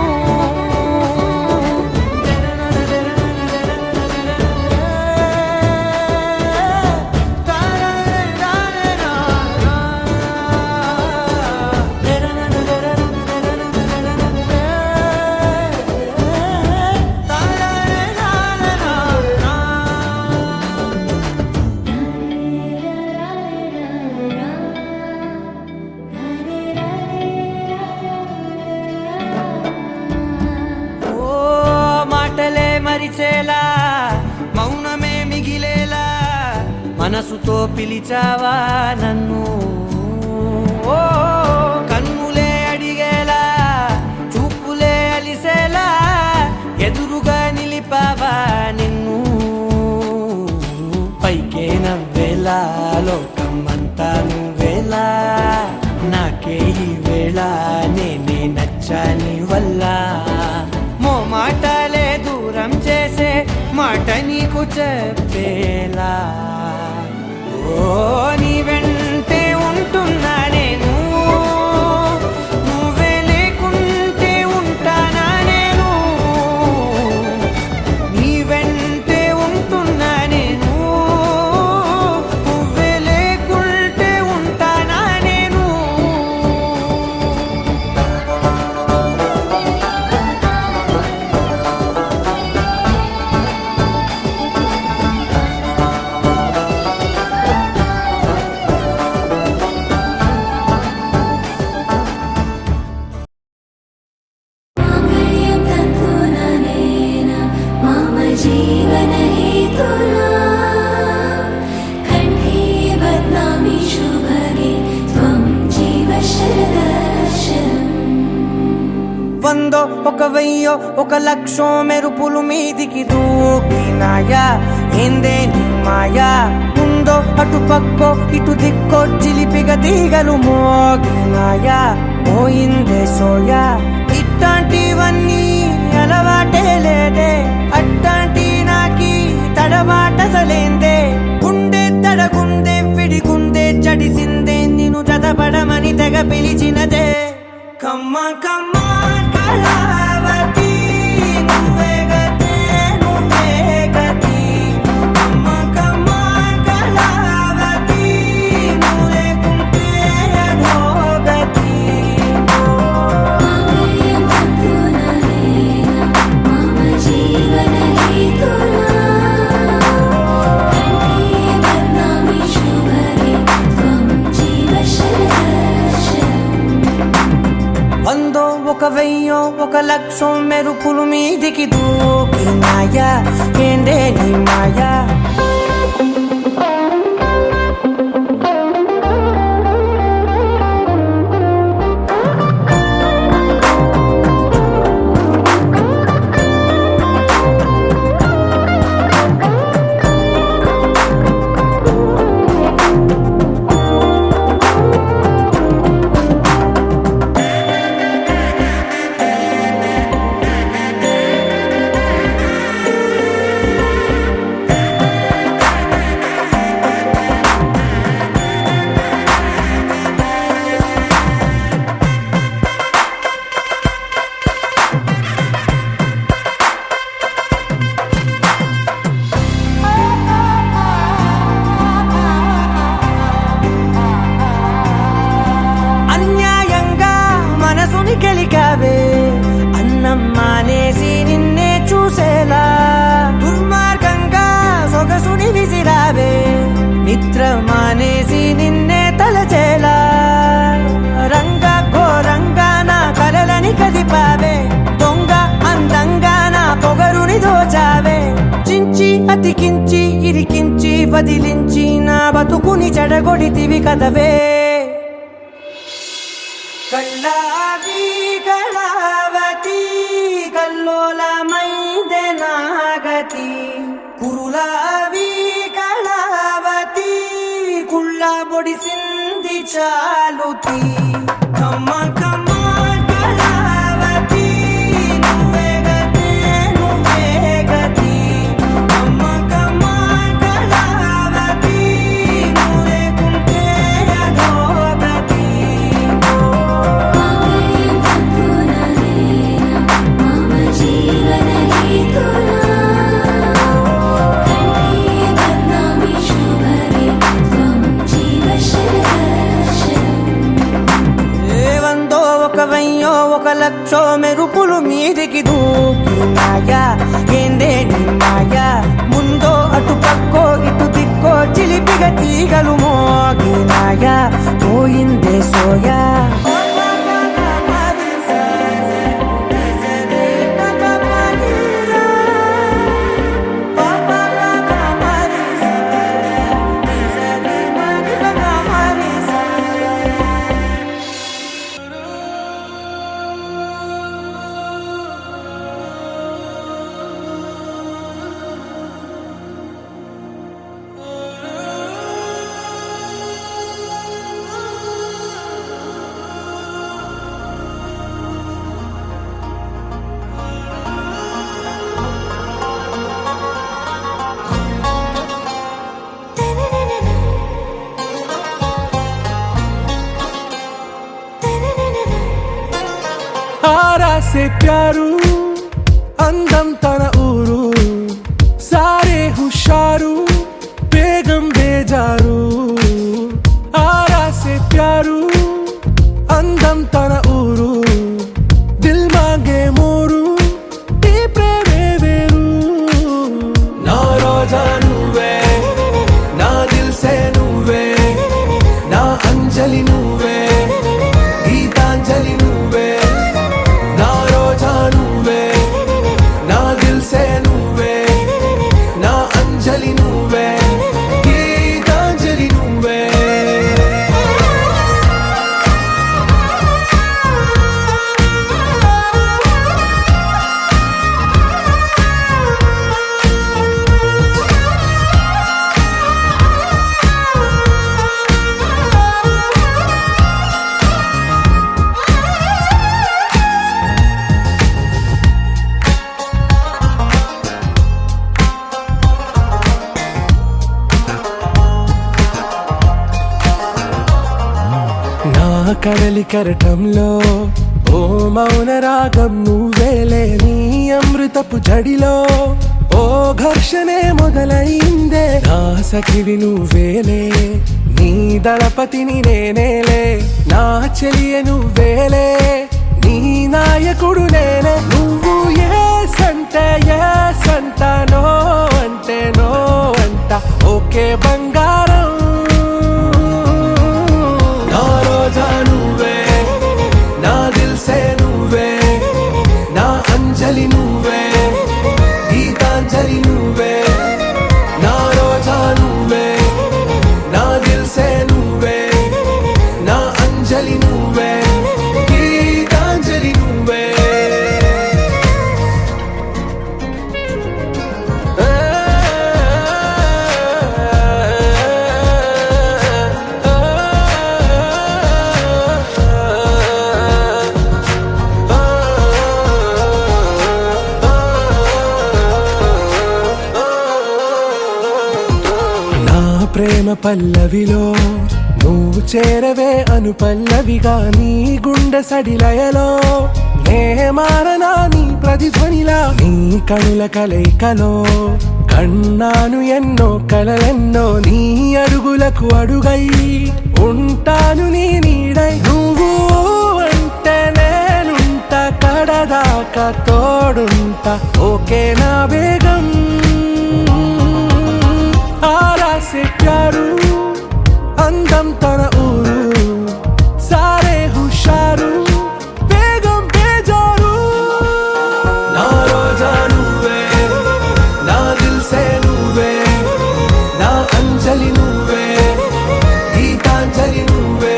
మరిచేలా మౌనమే మిగిలేలా మనసుతో పిలిచావా నన్ను ఓ కన్నులే అడిగేలా చూపులే అలిసేలా ఎదురుగా నిలిపావా నిన్ను పైకే నవ్వేలా లోకమంతా నువ్వేలా నాకే ఈ వేళ నేనే నచ్చాని వల్ల మాటలే దూరం చేసే మాట నీకు చెప్పేలా ఓ నీ వెంటే ఉంటున్నా నేను నువ్వే లేకుంటే ఉంటానా నేను నీ వెంటే ఉంటున్నా నేను నువ్వే లేకుంటే ఉంటానా నేను మాంగళ్యం తంతుననేన మమ జీవన హేతునా కంఠే బధ్నామి శుభగే త్వం జీవ శరదర్శనం వందో ఒక వెయ్యో ఒక లక్షో మెరుపులు మీదికి దూకినాయా ఏందే నీ మాయా ముందో అటు పక్కో ఇటు దిక్కో చిలిపిగ తీగలు మోగినాయా పోయిందే సోయా ఇట్లాంటివన్నీ అలవాటే లేదే అట్లాంటి నాకి తడబాటసలేందే గుండె తడగుందే విడిగుందే చడిసిందే నిన్ను జతపడమని తెగ పిలిచినదే కమ్మ కమ్మ కళావతి నువ్వే గతే నువ్వే గతి కమ్మ కమ్మ కళావతి నువ్వు లేకుంటే అధోగతి మాంగళ్యం తంతుననేన మమ జీవన హేతునా కంఠే బధ్నామి శుభగే త్వం జీవ శరదర్శనం వందో ఒక వెయ్యో ఒక లక్షో మెరుపులు మీదికి దూకినాయా ఏందే నీ మాయా అన్యాయంగా మనసుని గెలికావే అన్నం మానేసి నిన్నే చూసేలా దుర్మార్గంగా సొగసుని విసిరావే నిద్ర మానేసి నిన్నే తలచేలా రంగా ఘోరంగా నా కలలని కదిపావే దొంగ అందంగా నా పొగరుని దోచావే చించి అతికించి ఇరికించి వదిలించి నా బతుకుని చెడగొడితివి కదవే కళ్ళావి కళావతి కల్లోలమైందే నాగతి కురులావి కళావతి కుళ్ళ బొడిసింది చాలుతి కమ్మ కమ్మ కళావతి నువ్వే గతే నువ్వే గతి కమ్మ కమ్మ కళావతి నువ్వు లేకుంటే అధోగతి మాంగళ్యం తంతుననేన మమ జీవన హేతునా కంఠే బధ్నామి శుభగే త్వం జీవ శరదర్శనం వందో ఒక వెయ్యో ఒక లక్షో మెరుపులు మీదికి దూకినాయా ఏందే నీ మాయా ముందో అటు పక్కో ఇటు దిక్కో చిలిపిగ తీగలు మోగినాయా పోయిందే సోయా ఆరా సే ప్యారు అందం తన ఊరు సారే హుషారు బేగం బేజారు ఆరా సే ప్యారు అందం తన ఊరు దిల్ మాంగే మోరు ఈ ప్రేమే వేరు నా రోజా నువ్వే నా దిల్ సే నువ్వే నా అంజలి నువ్వే గీతాంజలి నువ్వే నా రోజా నువ్వే నా దిల్ సే నువ్వే నా అంజలి నువ్వే గీతాంజలి నువ్వే నా కడలి కరటంలో ఓ మౌన రాగం నువ్వేలే నీ అమృతపు జడిలో ఓ ఘర్షణే మొదలైందే నా సఖివి నువ్వేలే నీ దళపతిని నేనేలే నా చెలియ నువ్వేలే నీ నాయకుడు నేనే నువ్వు ఏ సంట నో అంటే నో అంట ఓకే బంగారం నా రోజా నువ్వే నా దిల్ సే నువ్వే నా అంజలి నువ్వే గీతాంజలి నువ్వే నా రోజా నువ్వే నా దిల్ సే నువ్వే నా అంజలి నువ్వే గీతాంజలి నువ్వే నా ప్రేమ పల్లవిలో నువ్వు చేరవే అను పల్లవిగా నీ గుండె సడిలయలో నే మారనా నీ ప్రతిధ్వనిలా నీ కనుల కలయికలో కన్నాను ఎన్నో కలలెన్నో నీ అడుగులకు అడుగై ఉంటాను నీ నీడై నువ్వు అంటే నేనుంట కడదాకా తోడుంట ఓకే నా బేగం ఆరా సే ప్యారు అందం తన ఊరు సారే హుషారు బేగం బేజారు నా రోజా నువ్వే నా దిల్ సే నువ్వే నా అంజలి నువ్వే గీతాంజలి నువ్వే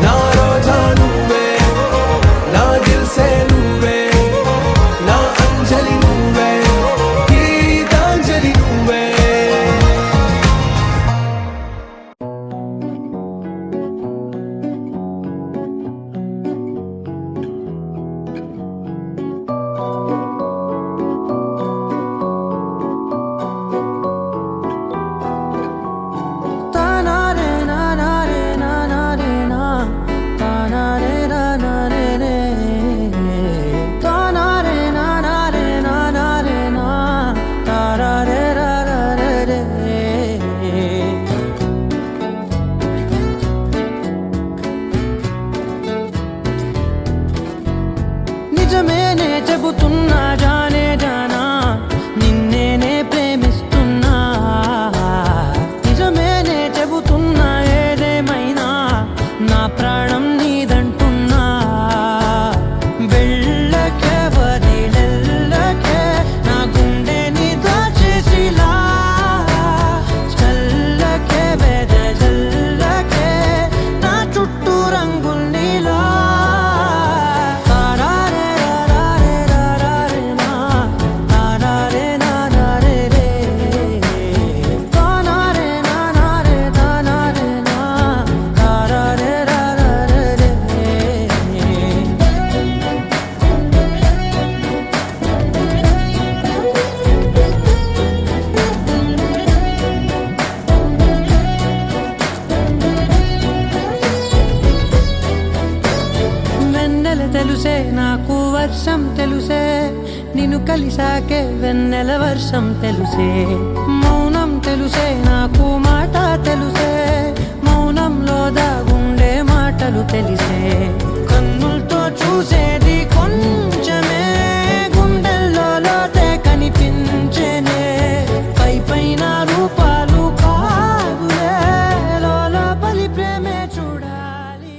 నా రోజా నువ్వే నా దిల్ సే నువ్వే నా అంజలి నువ్వే గీతాంజలి నువ్వే తెలుసే నాకు వర్షం తెలుసే నిన్ను కలిసాకే వెన్నెల వర్షం తెలుసే మౌనం తెలుసే నాకు మాట తెలుసే మౌనంలో దాగుండే మాటలు తెలిసే కన్నులతో చూసేది కొంచెమే గుండెల్లో లోతే కనిపించేనే పై పైన రూపాలు కాదులే లోపలి ప్రేమే చూడాలి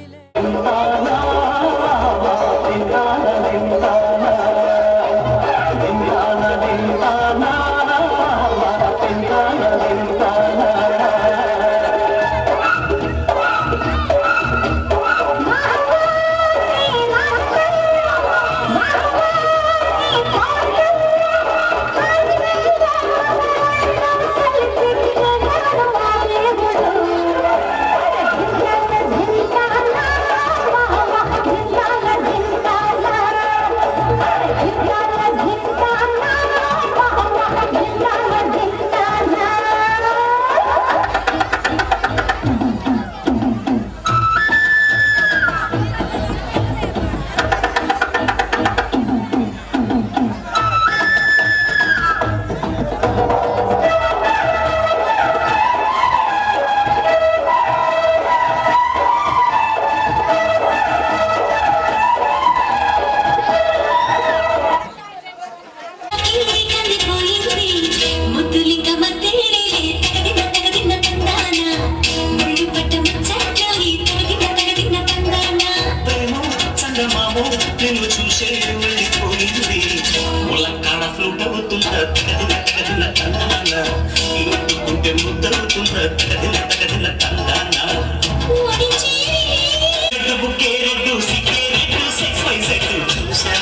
నిన్ను చూసే వెళ్ళిపోయింది ములక్కాడ ఫ్లూట్ అవుతుందా తగదిన తందాన ముట్టుకుంటే ముద్దవుతుందా తగదిన తందాన బుకే రెడ్డు సికే రెడ్డు సెక్స్ వై సెట్ చూసా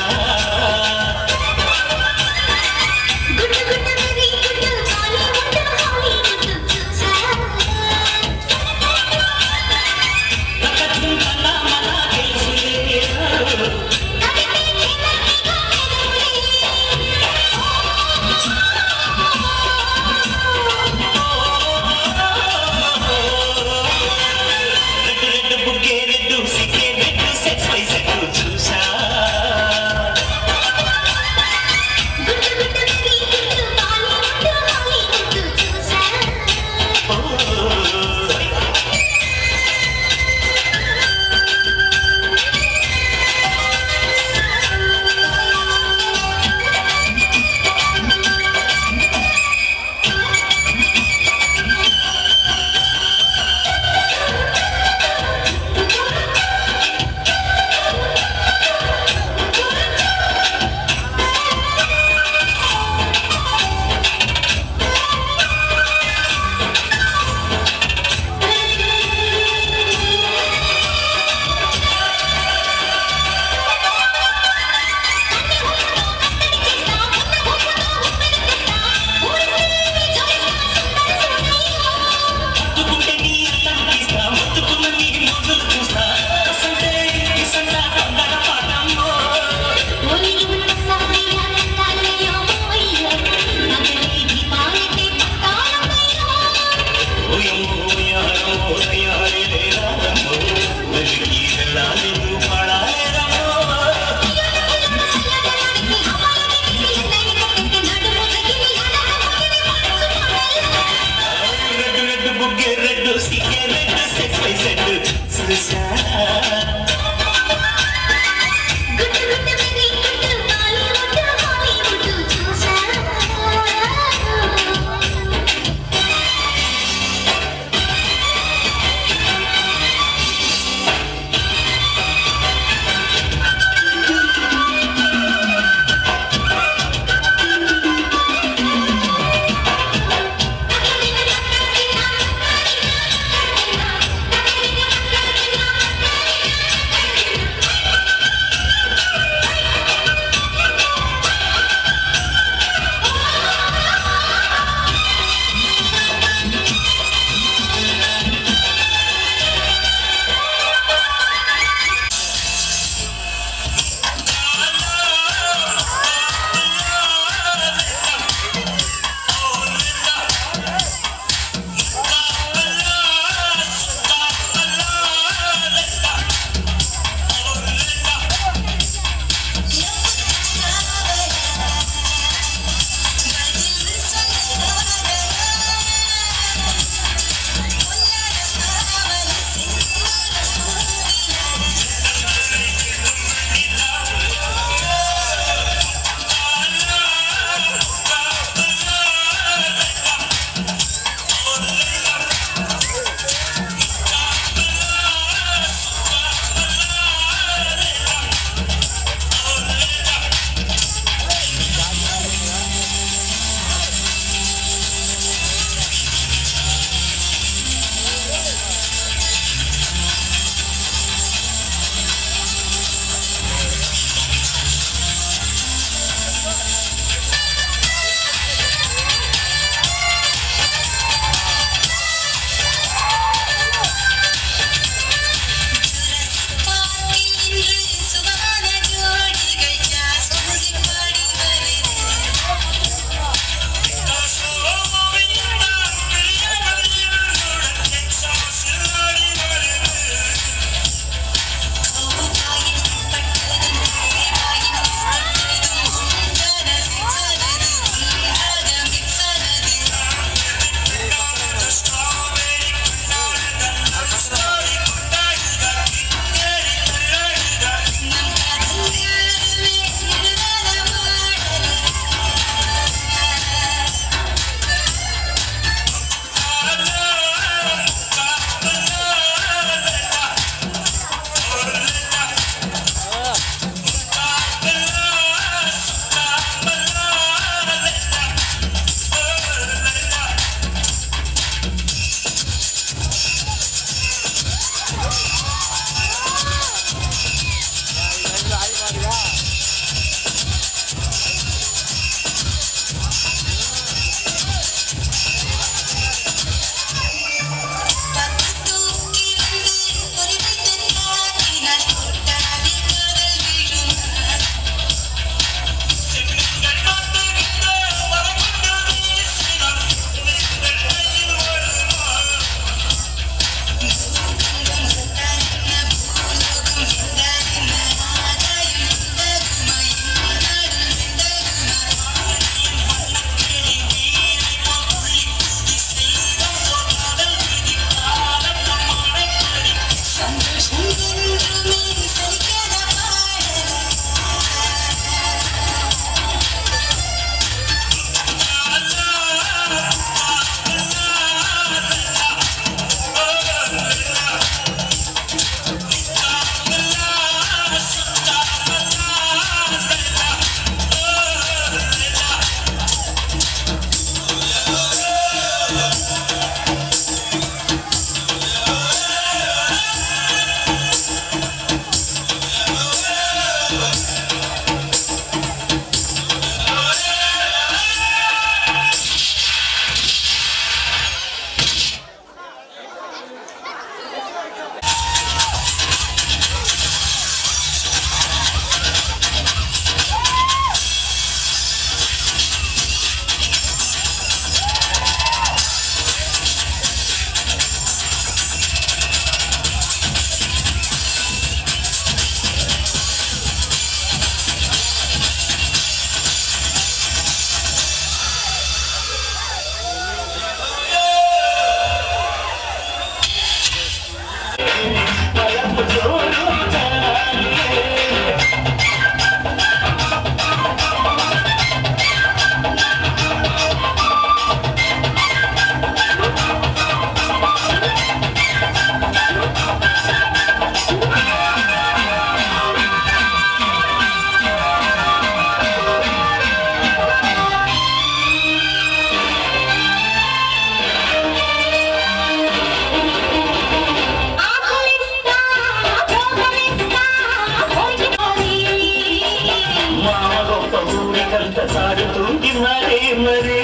సాగుతుంది మరే మరే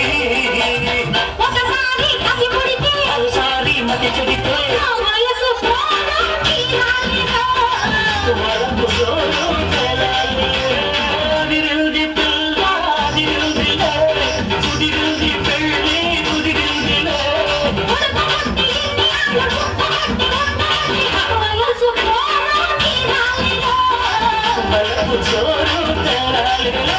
ఒకసారి మతి చెడితే కుదిరింది పిల్ల కుదిరిందిలే కుదిరింది పెళ్ళి కుదిరిందిలే బలపు చోరు తెరాలిలే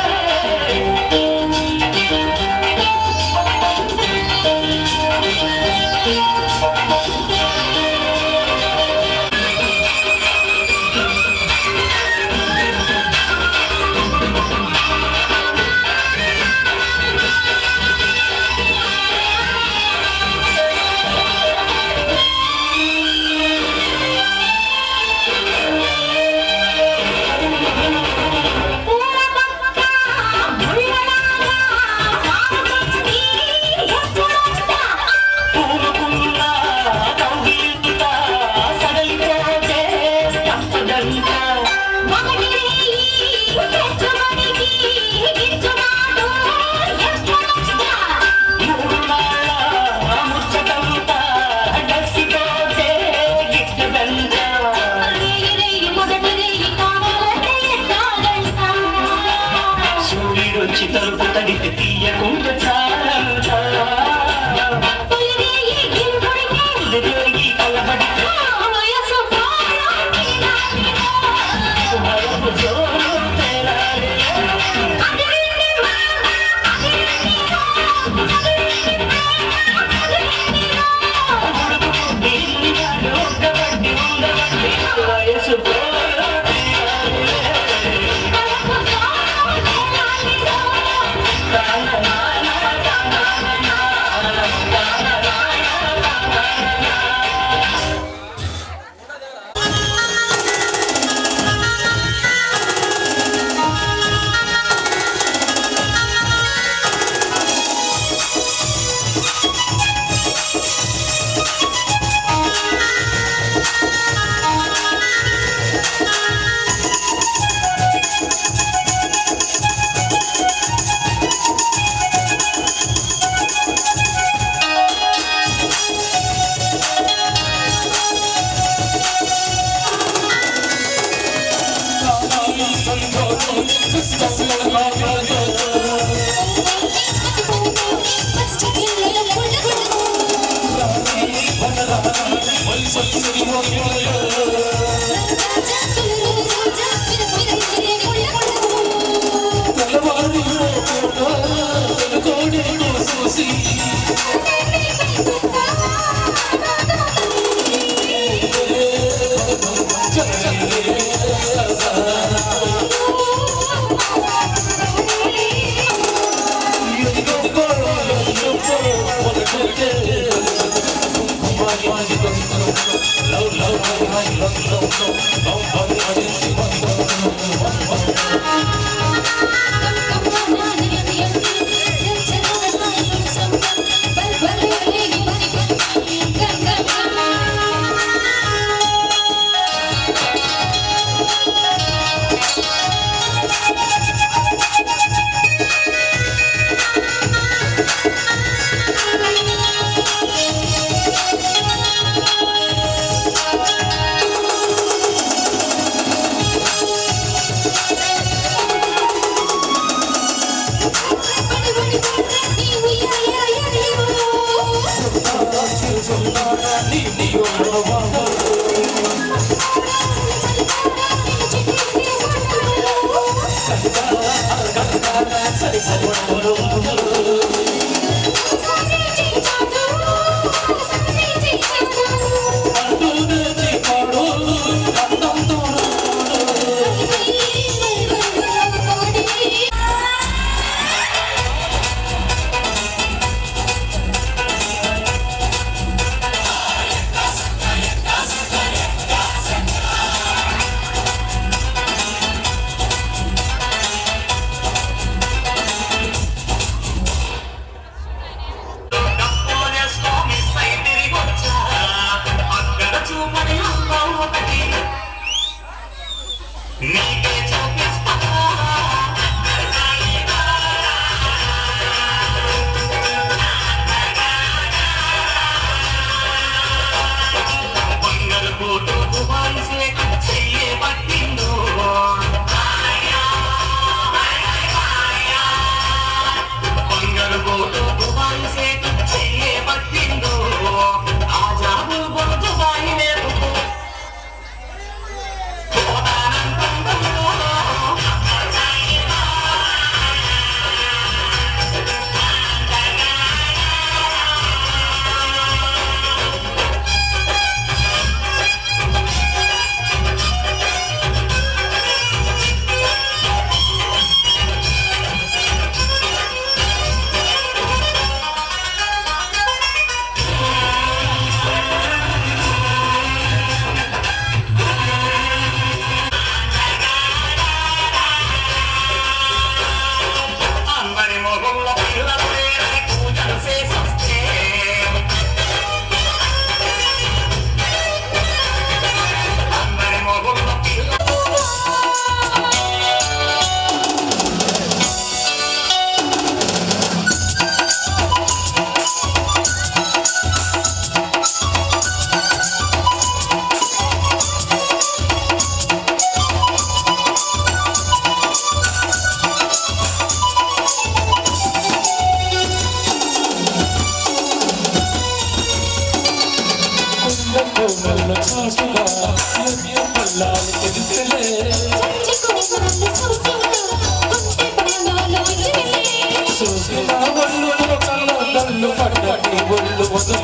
సూర్యుడొచ్చి తలుపు తడితే తీయకుండా చాలంతా తిరిగి కలబడితే బలపు చోరు తెరాలిలే ఉండబట్టి ఉండబట్టి వయసు నీకే చూపిస్తా Thank you.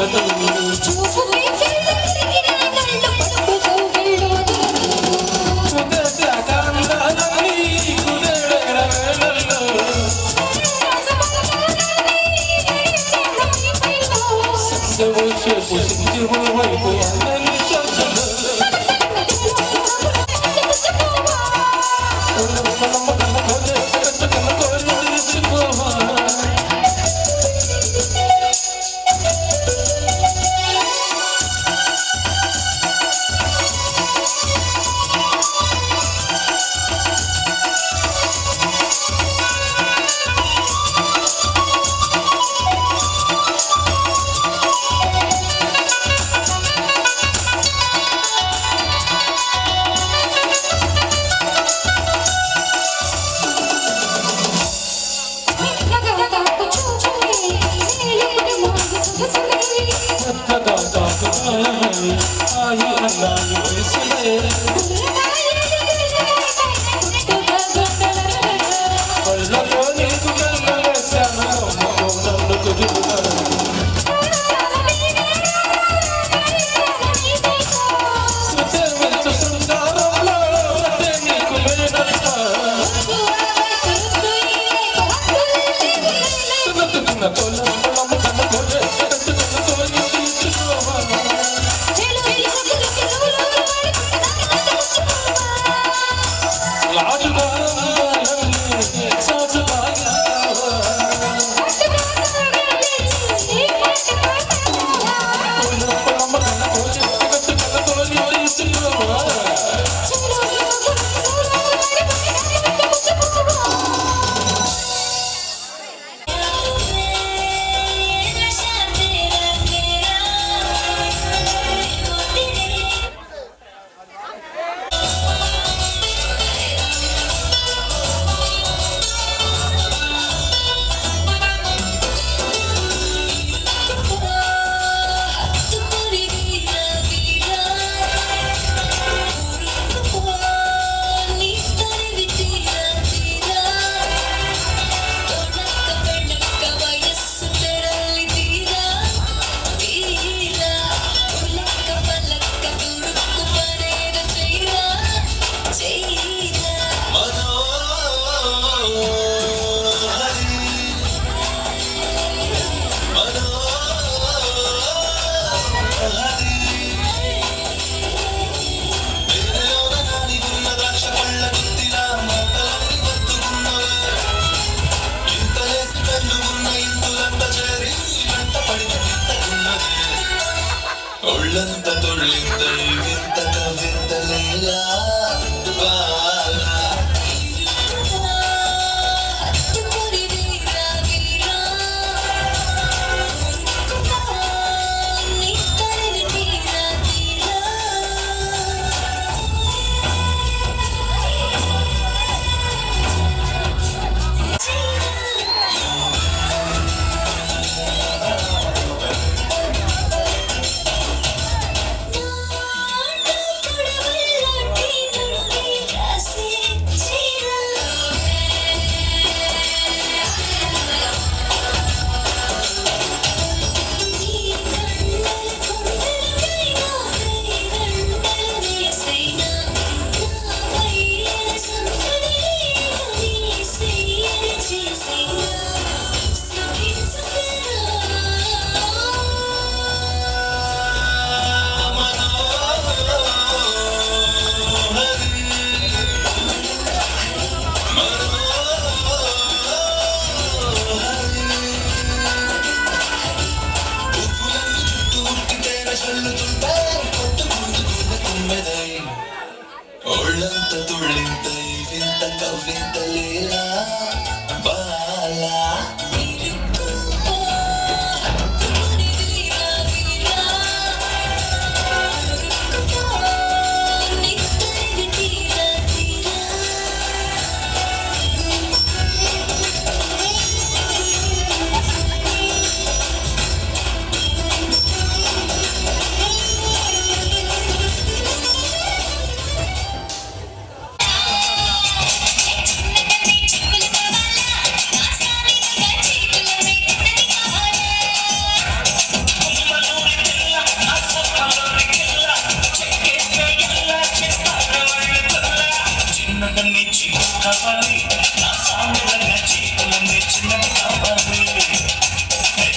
చీకు కావాలి నా సామెరంగా చీకులన్నీ చిన్నవి కావాలి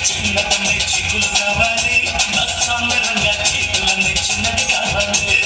చిన్నదమ్మే చీకులు కావాలి నా సామెరంగా చీకులన్నీ చిన్నవి కావాలి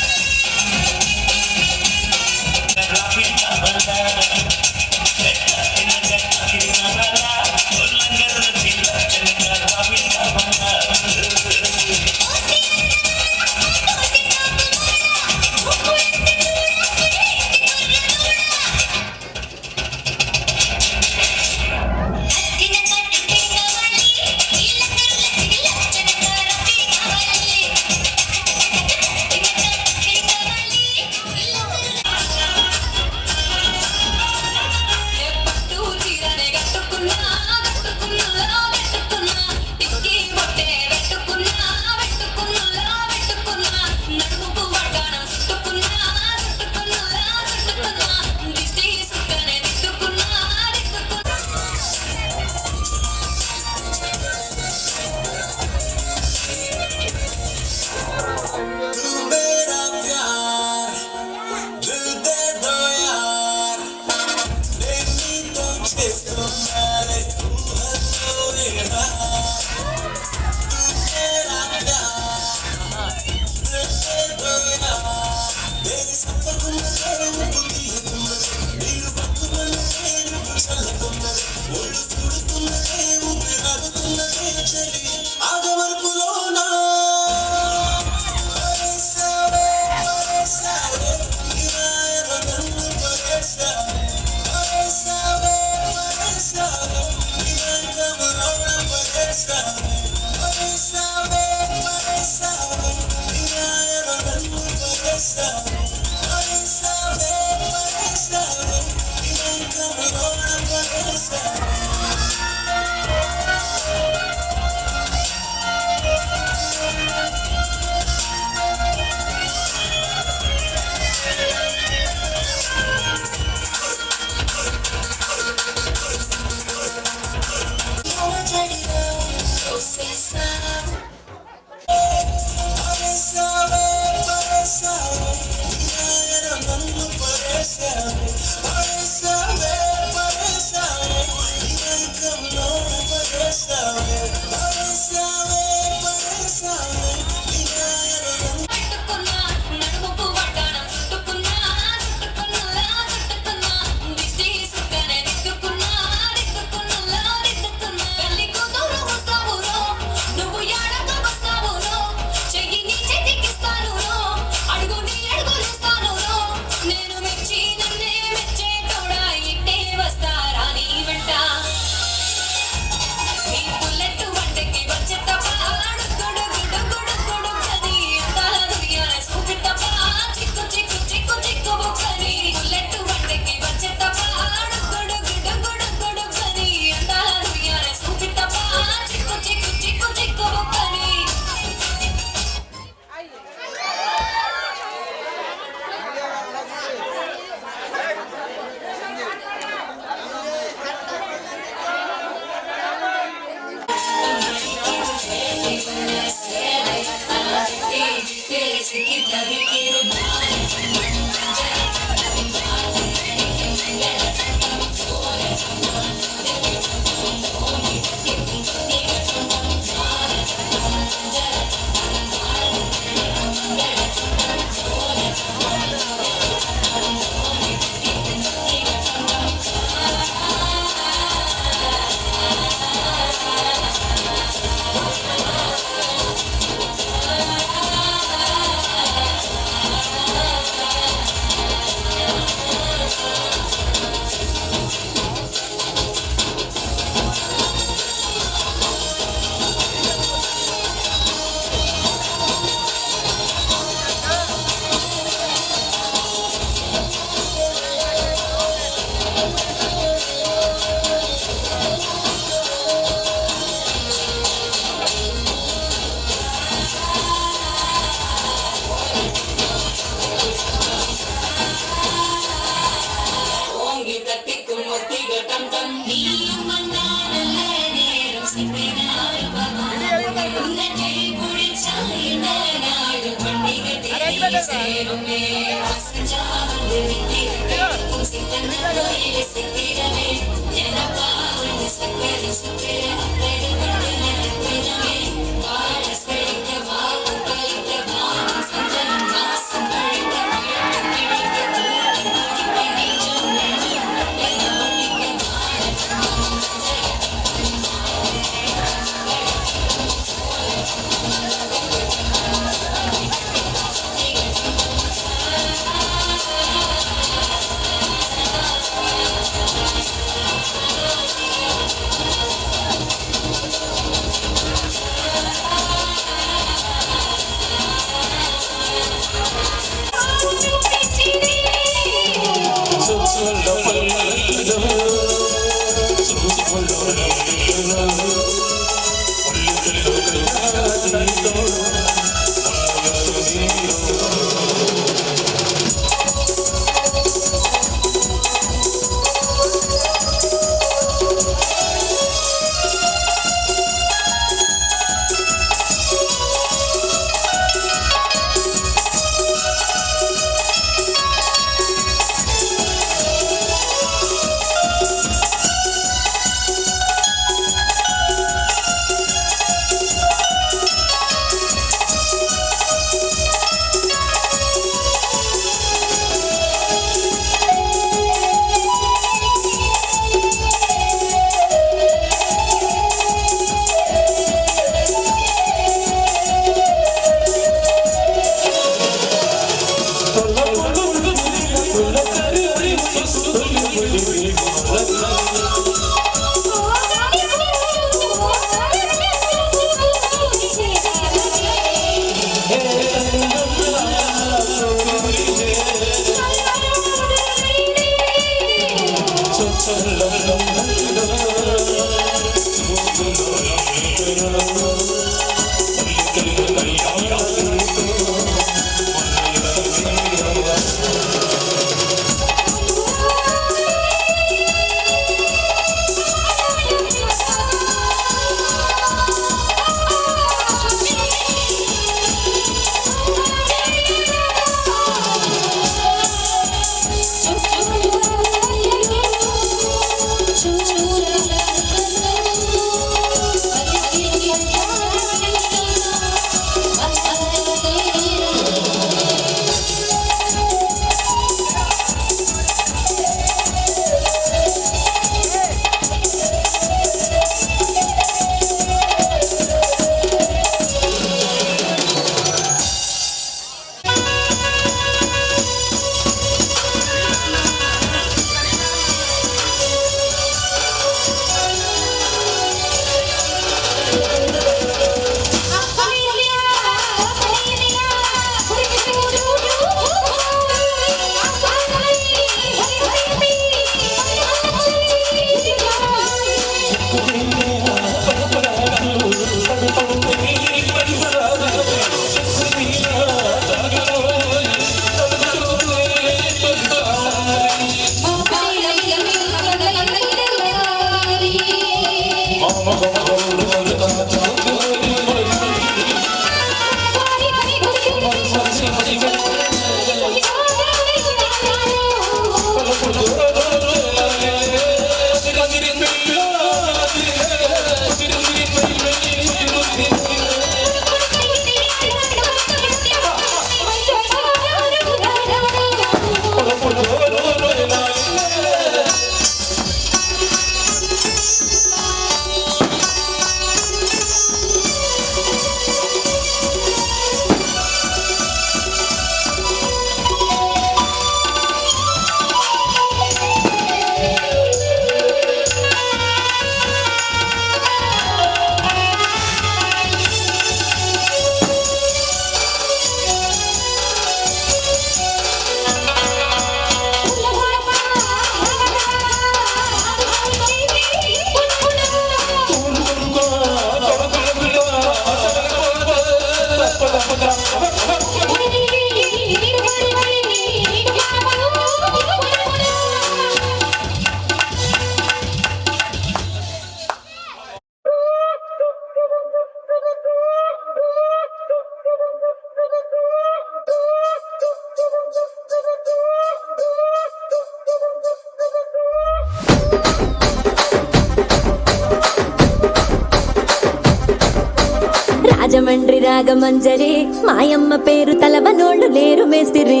రాజమండ్రి రాగమంజరి మాయమ్మ పేరు తలవనోళ్ళు లేరు మేస్తిరి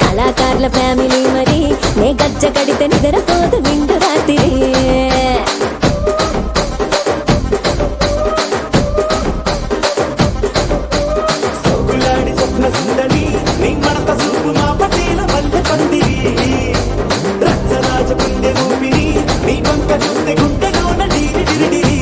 కళాకారుల ఫ్యామిలీ మరి నే గజ్జ కడితే నిద్రపోదు నిండు రాత్రి సోకులాడి స్వప్న సుందరి నీ మడత చూపు మా పటేల మల్లె పందిరి రచ్చరాజ పుండె ఊపిరి నీ వంక చూస్తే గుండెలోన డీరి డిరిడిరి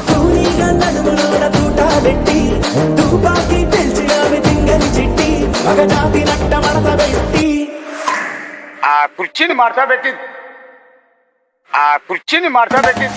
కూలీగా నడుములోన తూట పెట్టి తుపాకి పెంచినావి తింగని చిట్టి మగజాతి నట్ట మడత పెట్టి ఆ కుర్చీని మార్చబెట్టి ఆ కుర్చీని మార్చబెట్టి